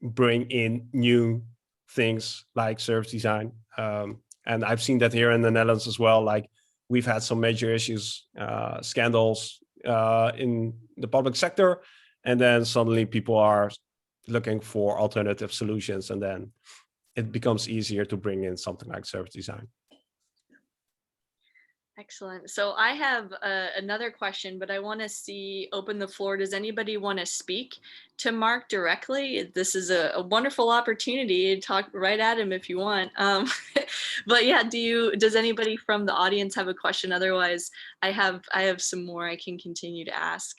S2: bring in new things like service design. And I've seen that here in the Netherlands as well. Like we've had some major issues, scandals in the public sector, and then suddenly people are looking for alternative solutions, and then it becomes easier to bring in something like service design.
S1: Excellent. So I have another question, but I want to open the floor. Does anybody want to speak to Mark directly? This is a wonderful opportunity to talk right at him if you want. But yeah, does anybody from the audience have a question? Otherwise, I have some more I can continue to ask.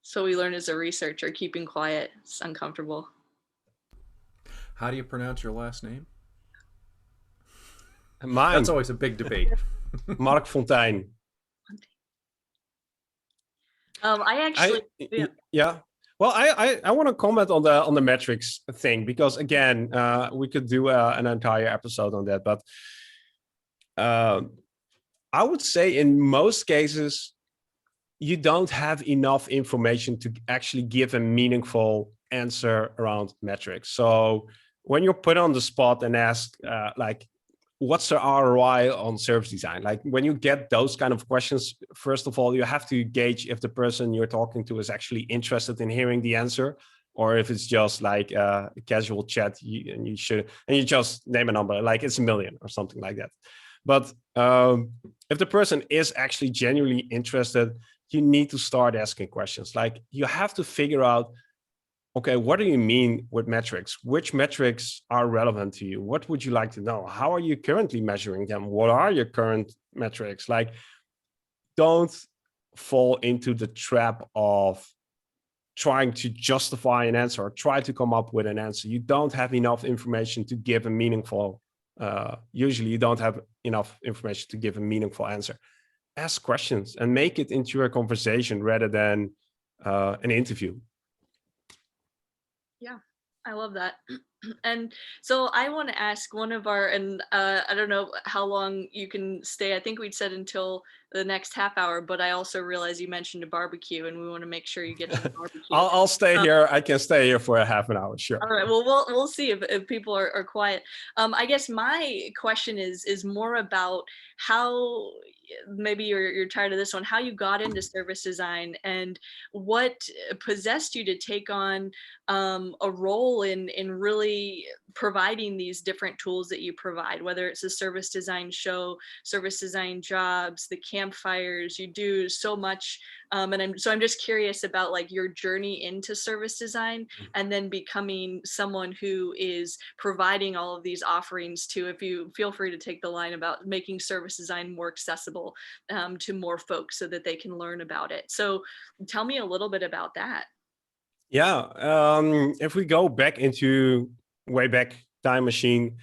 S1: So we learn as a researcher, keeping quiet is uncomfortable.
S7: How do you pronounce your last name?
S2: Mine.
S7: That's always a big debate.
S2: Mark Fontein.
S1: I actually,
S2: yeah. Well, I want to comment on the metrics thing, because again, we could do an entire episode on that, but I would say in most cases, you don't have enough information to actually give a meaningful answer around metrics. So when you're put on the spot and ask, like, what's the ROI on service design? Like when you get those kind of questions, first of all, you have to gauge if the person you're talking to is actually interested in hearing the answer, or if it's just like a casual chat and you just name a number, like it's 1 million or something like that. But if the person is actually genuinely interested, you need to start asking questions. Like you have to figure out, okay, what do you mean with metrics? Which metrics are relevant to you? What would you like to know? How are you currently measuring them? What are your current metrics? Like, don't fall into the trap of trying to justify an answer or try to come up with an answer. You don't have enough information to give a meaningful, usually you don't have enough information to give a meaningful answer. Ask questions and make it into a conversation rather than an interview.
S1: Yeah, I love that. And so I want to ask one of our, and I don't know how long you can stay. I think we'd said until the next half hour, but I also realized you mentioned a barbecue and we want to make sure you get to the barbecue.
S2: I'll stay here. I can stay here for a half an hour, sure.
S1: All right, well, we'll see if people are quiet. I guess my question is more about how, maybe you're tired of this one, how you got into service design and what possessed you to take on a role in really providing these different tools that you provide, whether it's a service design show, service design jobs, the campfires. You do so much, and I'm just curious about like your journey into service design and then becoming someone who is providing all of these offerings to, if you feel free to take the line about making service design more accessible to more folks so that they can learn about it. So tell me a little bit about that.
S2: Yeah, if we go back into way back time machine,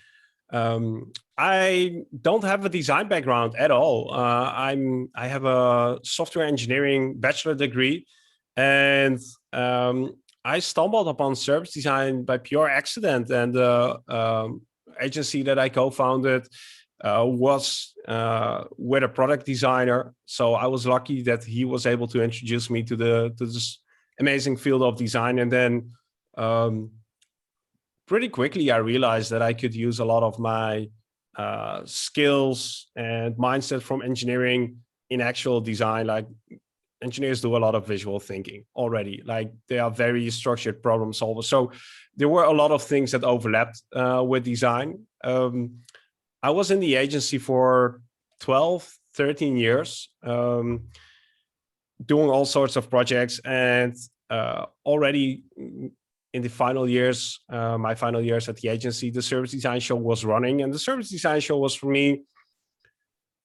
S2: I don't have a design background at all. I have a software engineering bachelor degree, and I stumbled upon service design by pure accident. And the agency that I co-founded was with a product designer. So I was lucky that he was able to introduce me to this amazing field of design. And then pretty quickly, I realized that I could use a lot of my skills and mindset from engineering in actual design. Like engineers do a lot of visual thinking already. Like they are very structured problem solvers. So there were a lot of things that overlapped with design. I was in the agency for 12, 13 years, doing all sorts of projects, and already in the final years, my final years at the agency, the service design show was running, and the service design show was for me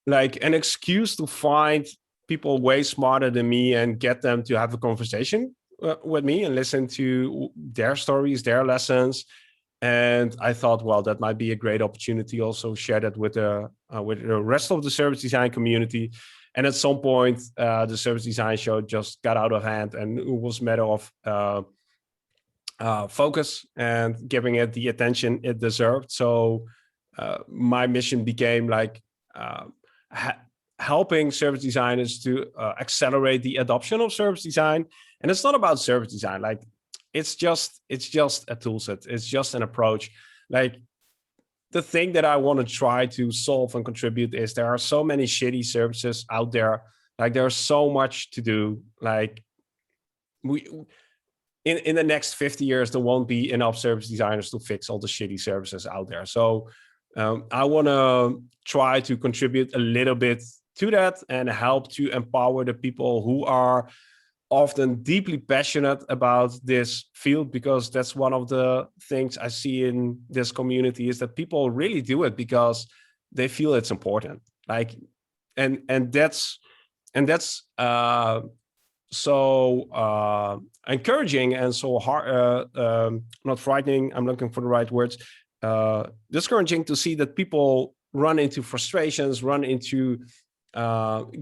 S2: like an excuse to find people way smarter than me and get them to have a conversation with me and listen to their stories, their lessons. And I thought, well, that might be a great opportunity also share that with the rest of the service design community. And at some point, the service design show just got out of hand, and it was a matter of focus and giving it the attention it deserved. So my mission became like helping service designers to accelerate the adoption of service design. And it's not about service design. Like it's just a tool set. It's just an approach. Like the thing that I want to try to solve and contribute is there are so many shitty services out there. Like there's so much to do. Like in the next 50 years, there won't be enough service designers to fix all the shitty services out there. So I want to try to contribute a little bit to that and help to empower the people who are often deeply passionate about this field, because that's one of the things I see in this community, is that people really do it because they feel it's important. Like, and that's so encouraging and so hard, not frightening, I'm looking for the right words, discouraging to see that people run into frustrations, run into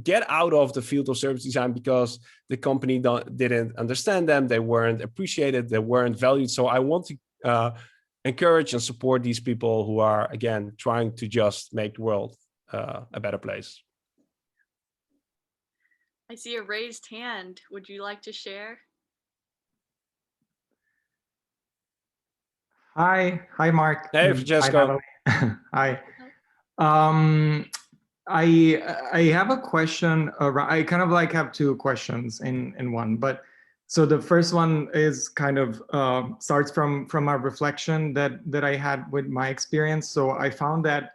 S2: get out of the field of service design because the company didn't understand them, they weren't appreciated, they weren't valued. So I want to encourage and support these people who are, again, trying to just make the world a better place.
S1: I see a raised hand. Would you like to share?
S8: Hi, Mark.
S2: Hey,
S8: Hi,
S2: Francesco.
S8: Hi. I have a question around, I kind of like have two questions in one, but so the first one is kind of starts from a reflection that I had with my experience. So I found that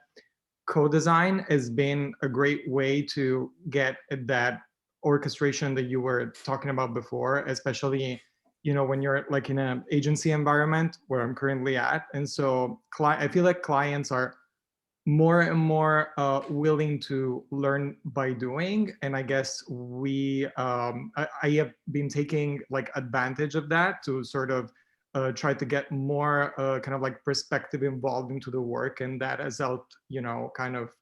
S8: co-design has been a great way to get at that orchestration that you were talking about before, especially, you know, when you're like in an agency environment where I'm currently at. And so I feel like clients are more and more willing to learn by doing. And I guess I have been taking like advantage of that to sort of try to get more kind of like perspective involved into the work. And that has helped, you know, kind of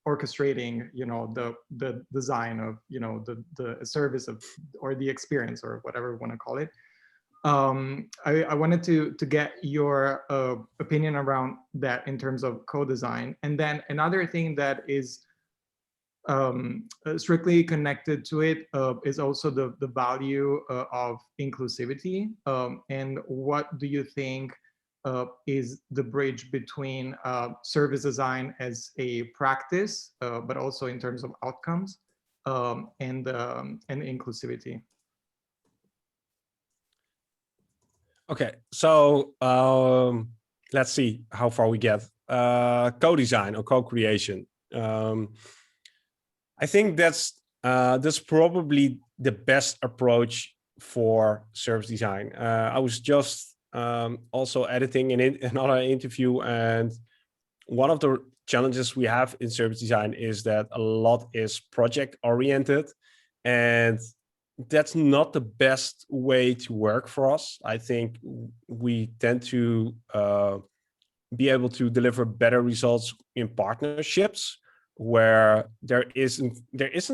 S8: orchestrating, you know, the design of, you know, the service of, or the experience, or whatever we want to call it. I wanted to get your opinion around that in terms of co-design. And then another thing that is strictly connected to it is also the value of inclusivity. And what do you think is the bridge between service design as a practice, but also in terms of outcomes, and inclusivity?
S2: Okay, so let's see how far we get. Co-design or co-creation. I think that's probably the best approach for service design. I was just also editing another interview, and one of the challenges we have in service design is that a lot is project oriented, and that's not the best way to work for us. I think we tend to be able to deliver better results in partnerships where there isn't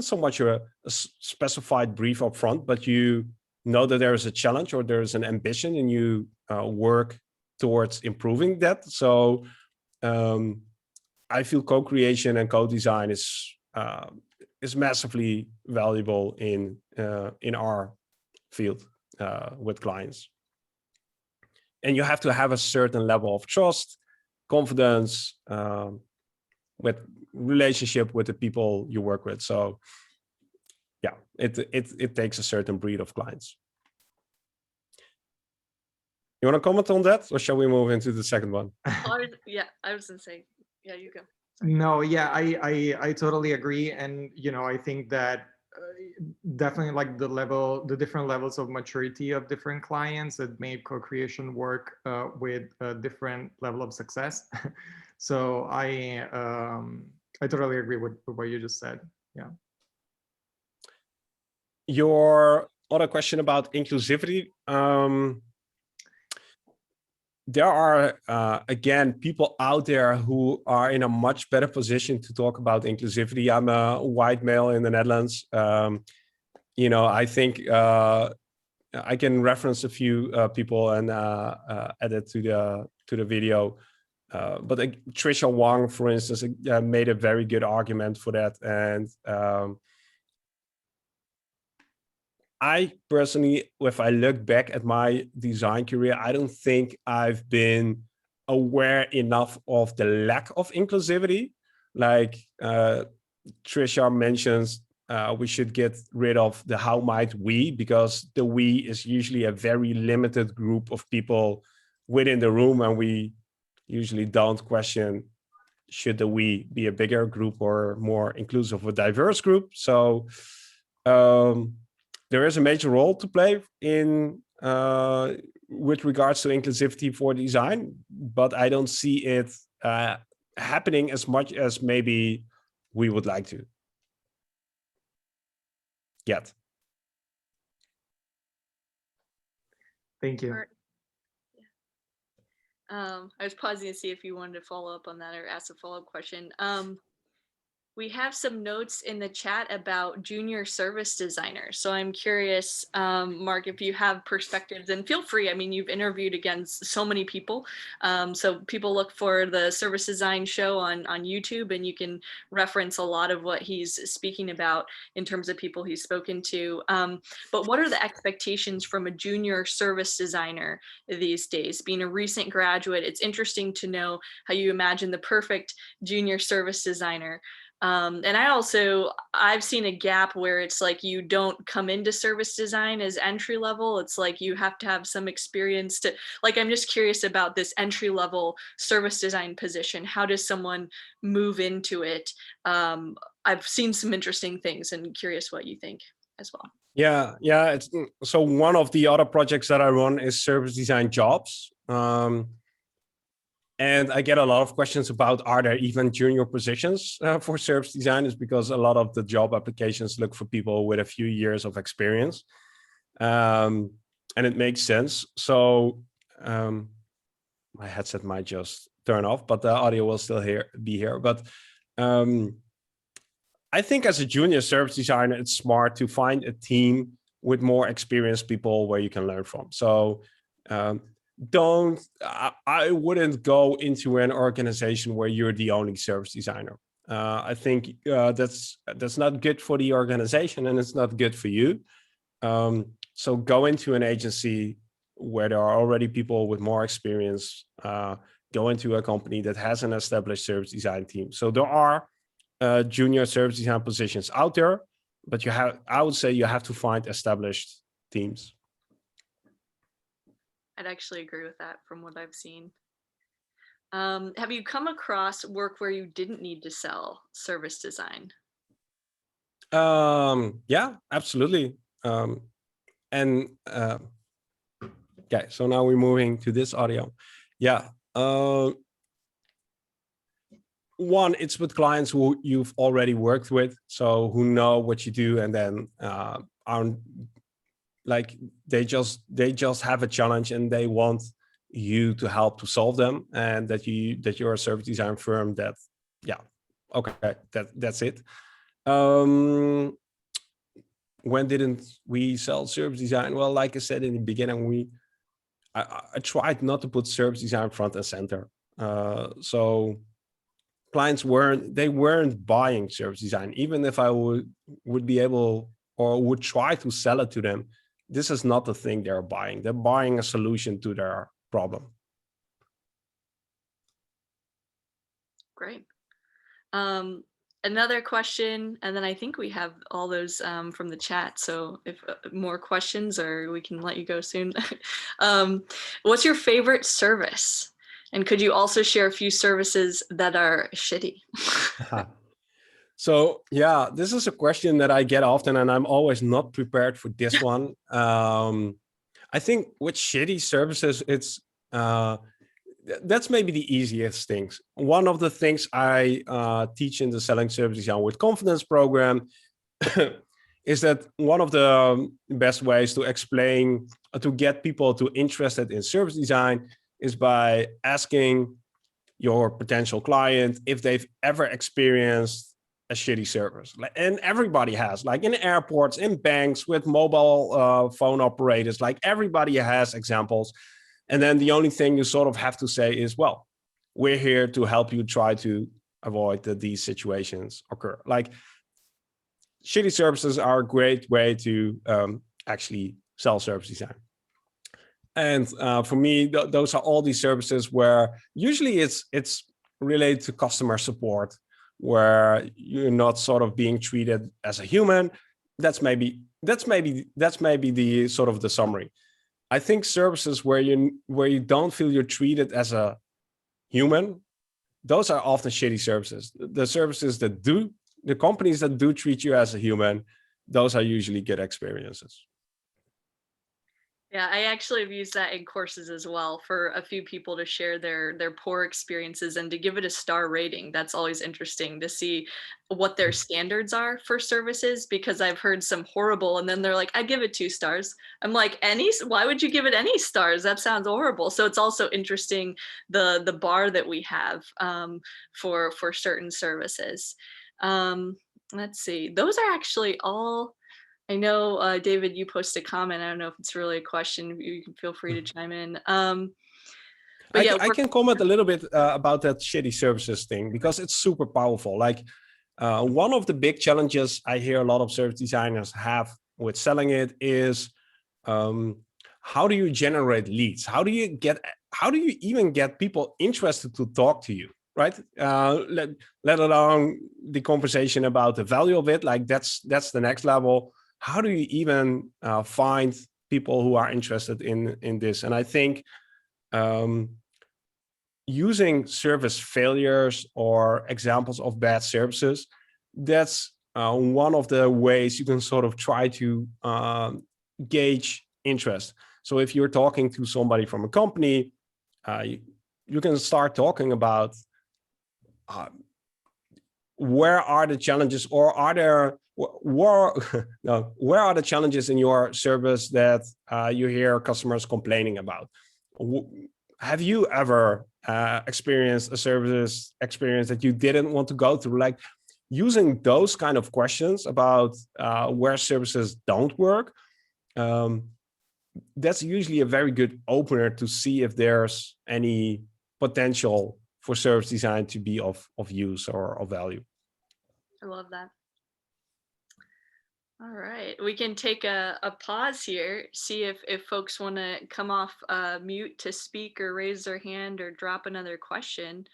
S2: so much a specified brief up front, but you know that there is a challenge or there is an ambition, and you work towards improving that. So I feel co-creation and co-design is massively valuable in our field with clients. And you have to have a certain level of trust, confidence, with relationship with the people you work with. So yeah, it takes a certain breed of clients. You want to comment on that, or shall we move into the second one?
S1: Yeah, I was gonna say, yeah, you go.
S8: No, yeah, I totally agree. And, you know, I think that definitely like the different levels of maturity of different clients that made co-creation work with a different level of success. So I totally agree with what you just said. Yeah.
S2: Your other question about inclusivity. There are, again, people out there who are in a much better position to talk about inclusivity. I'm a white male in the Netherlands. You know, I think I can reference a few people and add it to the video. But Trisha Wong, for instance, made a very good argument for that. And I personally, if I look back at my design career, I don't think I've been aware enough of the lack of inclusivity. Like Trisha mentions, we should get rid of the how might we, because the we is usually a very limited group of people within the room, and we usually don't question should we be a bigger group or more inclusive or diverse group? So there is a major role to play in with regards to inclusivity for design, but I don't see it happening as much as maybe we would like to yet.
S8: Thank you.
S1: I was pausing to see if you wanted to follow up on that or ask a follow-up question. We have some notes in the chat about junior service designers. So I'm curious, Mark, if you have perspectives, and feel free. I mean, you've interviewed against so many people. So people look for the service design show on YouTube, and you can reference a lot of what he's speaking about in terms of people he's spoken to. But what are the expectations from a junior service designer these days? Being a recent graduate, it's interesting to know how you imagine the perfect junior service designer. And I've seen a gap where it's like you don't come into service design as entry level. It's like you have to have some experience to, like, I'm just curious about this entry level service design position. How does someone move into it? I've seen some interesting things and curious what you think as well.
S2: Yeah. So one of the other projects that I run is service design jobs. And I get a lot of questions about, are there even junior positions for service designers? Because a lot of the job applications look for people with a few years of experience. And it makes sense. So my headset might just turn off, but the audio will still be here. But I think as a junior service designer, it's smart to find a team with more experienced people where you can learn from. So I wouldn't go into an organization where you're the only service designer. I think that's not good for the organization, and it's not good for you. So go into an agency where there are already people with more experience. Go into a company that has an established service design team. So there are junior service design positions out there, but I would say you have to find established teams.
S1: I'd actually agree with that from what I've seen. Have you come across work where you didn't need to sell service design?
S2: Yeah, absolutely. Okay, so now we're moving to this audio. Yeah. One, it's with clients who you've already worked with, so who know what you do, and then aren't like they just have a challenge and they want you to help to solve them, and that you're a service design firm that, yeah, okay, that's it. When didn't we sell service design? Well, like I said in the beginning, I tried not to put service design front and center. So clients weren't buying service design, even if I would be able or would try to sell it to them. This is not the thing they're buying. They're buying a solution to their problem.
S1: Great. Another question, and then I think we have all those from the chat. So if more questions, or we can let you go soon. What's your favorite service? And could you also share a few services that are shitty?
S2: So yeah, this is a question that I get often, and I'm always not prepared for this one. I think with shitty services, it's that's maybe the easiest things. One of the things I teach in the Selling Service Design with Confidence program is that one of the best ways to explain, to get people to interested in service design is by asking your potential client if they've ever experienced a shitty service. And everybody has, like in airports, in banks, with mobile phone operators, like everybody has examples. And then the only thing you sort of have to say is, well, we're here to help you try to avoid that these situations occur. Like, shitty services are a great way to actually sell service design. And for me, those are all these services where usually it's related to customer support, where you're not sort of being treated as a human. That's maybe the sort of the summary. I think services where you don't feel you're treated as a human those are often shitty services. The services that do, the companies that do treat you as a human, those are usually good experiences.
S1: Yeah, I actually have used that in courses as well for a few people to share their poor experiences and to give it a star rating. That's always interesting to see what their standards are for services, because I've heard some horrible and then they're like, I give it 2 stars. I'm like, why would you give it any stars? That sounds horrible. So it's also interesting the bar that we have for certain services. Let's see, those are actually all. I know, David, you posted a comment. I don't know if it's really a question. You can feel free to chime in. But yeah,
S2: I can comment a little bit about that shitty services thing, because it's super powerful. Like one of the big challenges I hear a lot of service designers have with selling it is how do you generate leads? How do you even get people interested to talk to you? Right? Let alone the conversation about the value of it. Like that's the next level. How do you even find people who are interested in this? And I think using service failures or examples of bad services, that's one of the ways you can sort of try to gauge interest. So if you're talking to somebody from a company, you can start talking about where are the challenges, or are there where are the challenges in your service that you hear customers complaining about? Have you ever experienced a service experience that you didn't want to go through? Like using those kind of questions about where services don't work, that's usually a very good opener to see if there's any potential for service design to be of use or of value.
S1: I love that. All right, we can take a pause here, see if folks want to come off mute to speak or raise their hand or drop another question.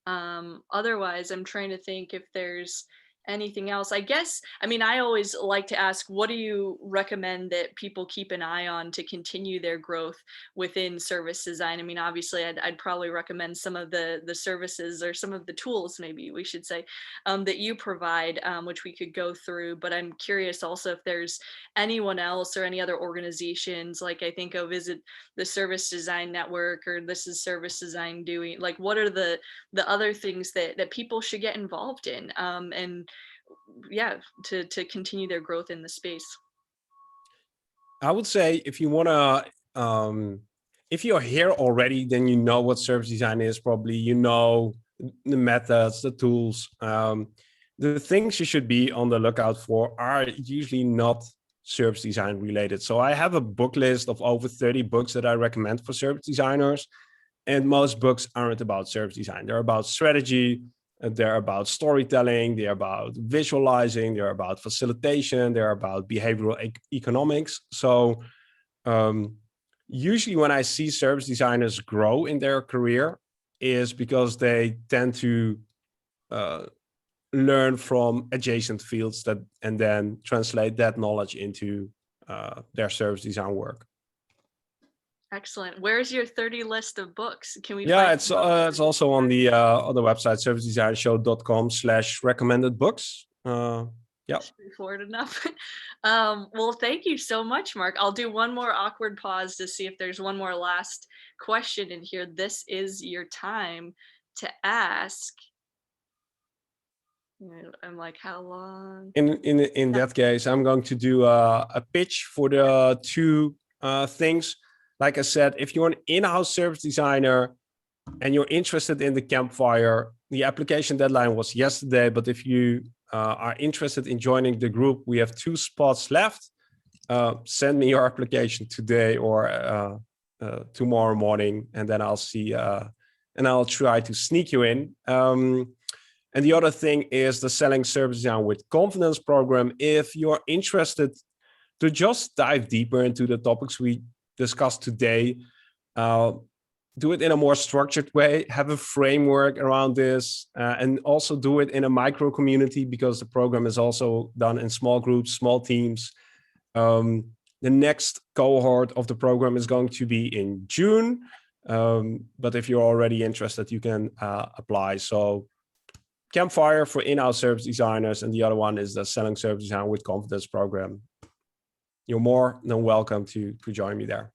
S1: Otherwise, I'm trying to think if there's anything else. I guess, I mean, I always like to ask, what do you recommend that people keep an eye on to continue their growth within service design? I mean, obviously, I'd probably recommend some of the services or some of the tools, maybe we should say, that you provide, which we could go through. But I'm curious also if there's anyone else or any other organizations, like I think of, is it the Service Design Network, or this is Service Design doing? Like, what are the other things that people should get involved in, and yeah, to continue their growth in the space?
S2: I would say if you want to, if you're here already, then you know what service design is. Probably you know the methods, the tools. The things you should be on the lookout for are usually not service design related. So I have a book list of over 30 books that I recommend for service designers. And most books aren't about service design. They're about strategy, they're about storytelling, they're about visualizing, they're about facilitation, they're about behavioral economics. So usually when I see service designers grow in their career is because they tend to learn from adjacent fields and then translate that knowledge into their service design work.
S1: Excellent. Where's your 30 list of books? Can we?
S2: Yeah, it's also on the website, servicedesignshow.com/recommended books. Yeah.
S1: Straightforward enough. Well, thank you so much, Mark. I'll do one more awkward pause to see if there's one more last question in here. This is your time to ask. I'm like, how long?
S2: In that case, I'm going to do a pitch for the two things. Like I said, if you're an in-house service designer and you're interested in the campfire, the application deadline was yesterday, but if you are interested in joining the group, we have 2 spots left. Send me your application today or tomorrow morning, and then I'll see, and I'll try to sneak you in. And the other thing is the Selling Service Design with Confidence program. If you're interested to just dive deeper into the topics we discussed today, do it in a more structured way, have a framework around this, and also do it in a micro community, because the program is also done in small groups, small teams. The next cohort of the program is going to be in June. But if you're already interested, you can apply. So Campfire for in-house service designers, and the other one is the Selling Service Design with Confidence program. You're more than welcome to join me there.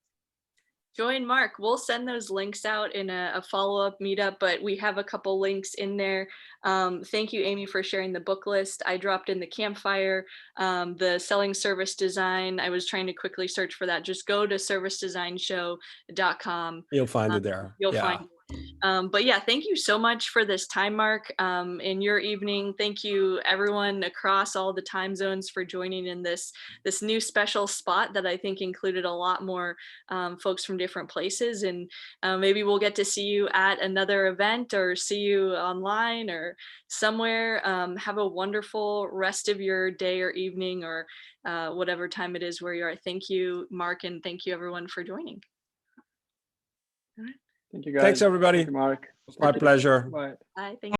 S1: Join Mark. We'll send those links out in a follow-up meetup, but we have a couple links in there. Thank you, Amy, for sharing the book list. I dropped in the Campfire, the Selling Service Design. I was trying to quickly search for that. Just go to servicedesignshow.com.
S2: You'll find it there.
S1: You'll find it. But yeah, thank you so much for this time, Mark, in your evening. Thank you everyone across all the time zones for joining in this new special spot that I think included a lot more folks from different places. And maybe we'll get to see you at another event or see you online or somewhere. Have a wonderful rest of your day or evening or whatever time it is where you are. Thank you, Mark, and thank you everyone for joining. All right.
S3: Thank you, guys.
S2: Thanks, everybody.
S3: Thank you, Mark.
S2: It's my pleasure.
S3: Bye.
S1: Bye. Thank you.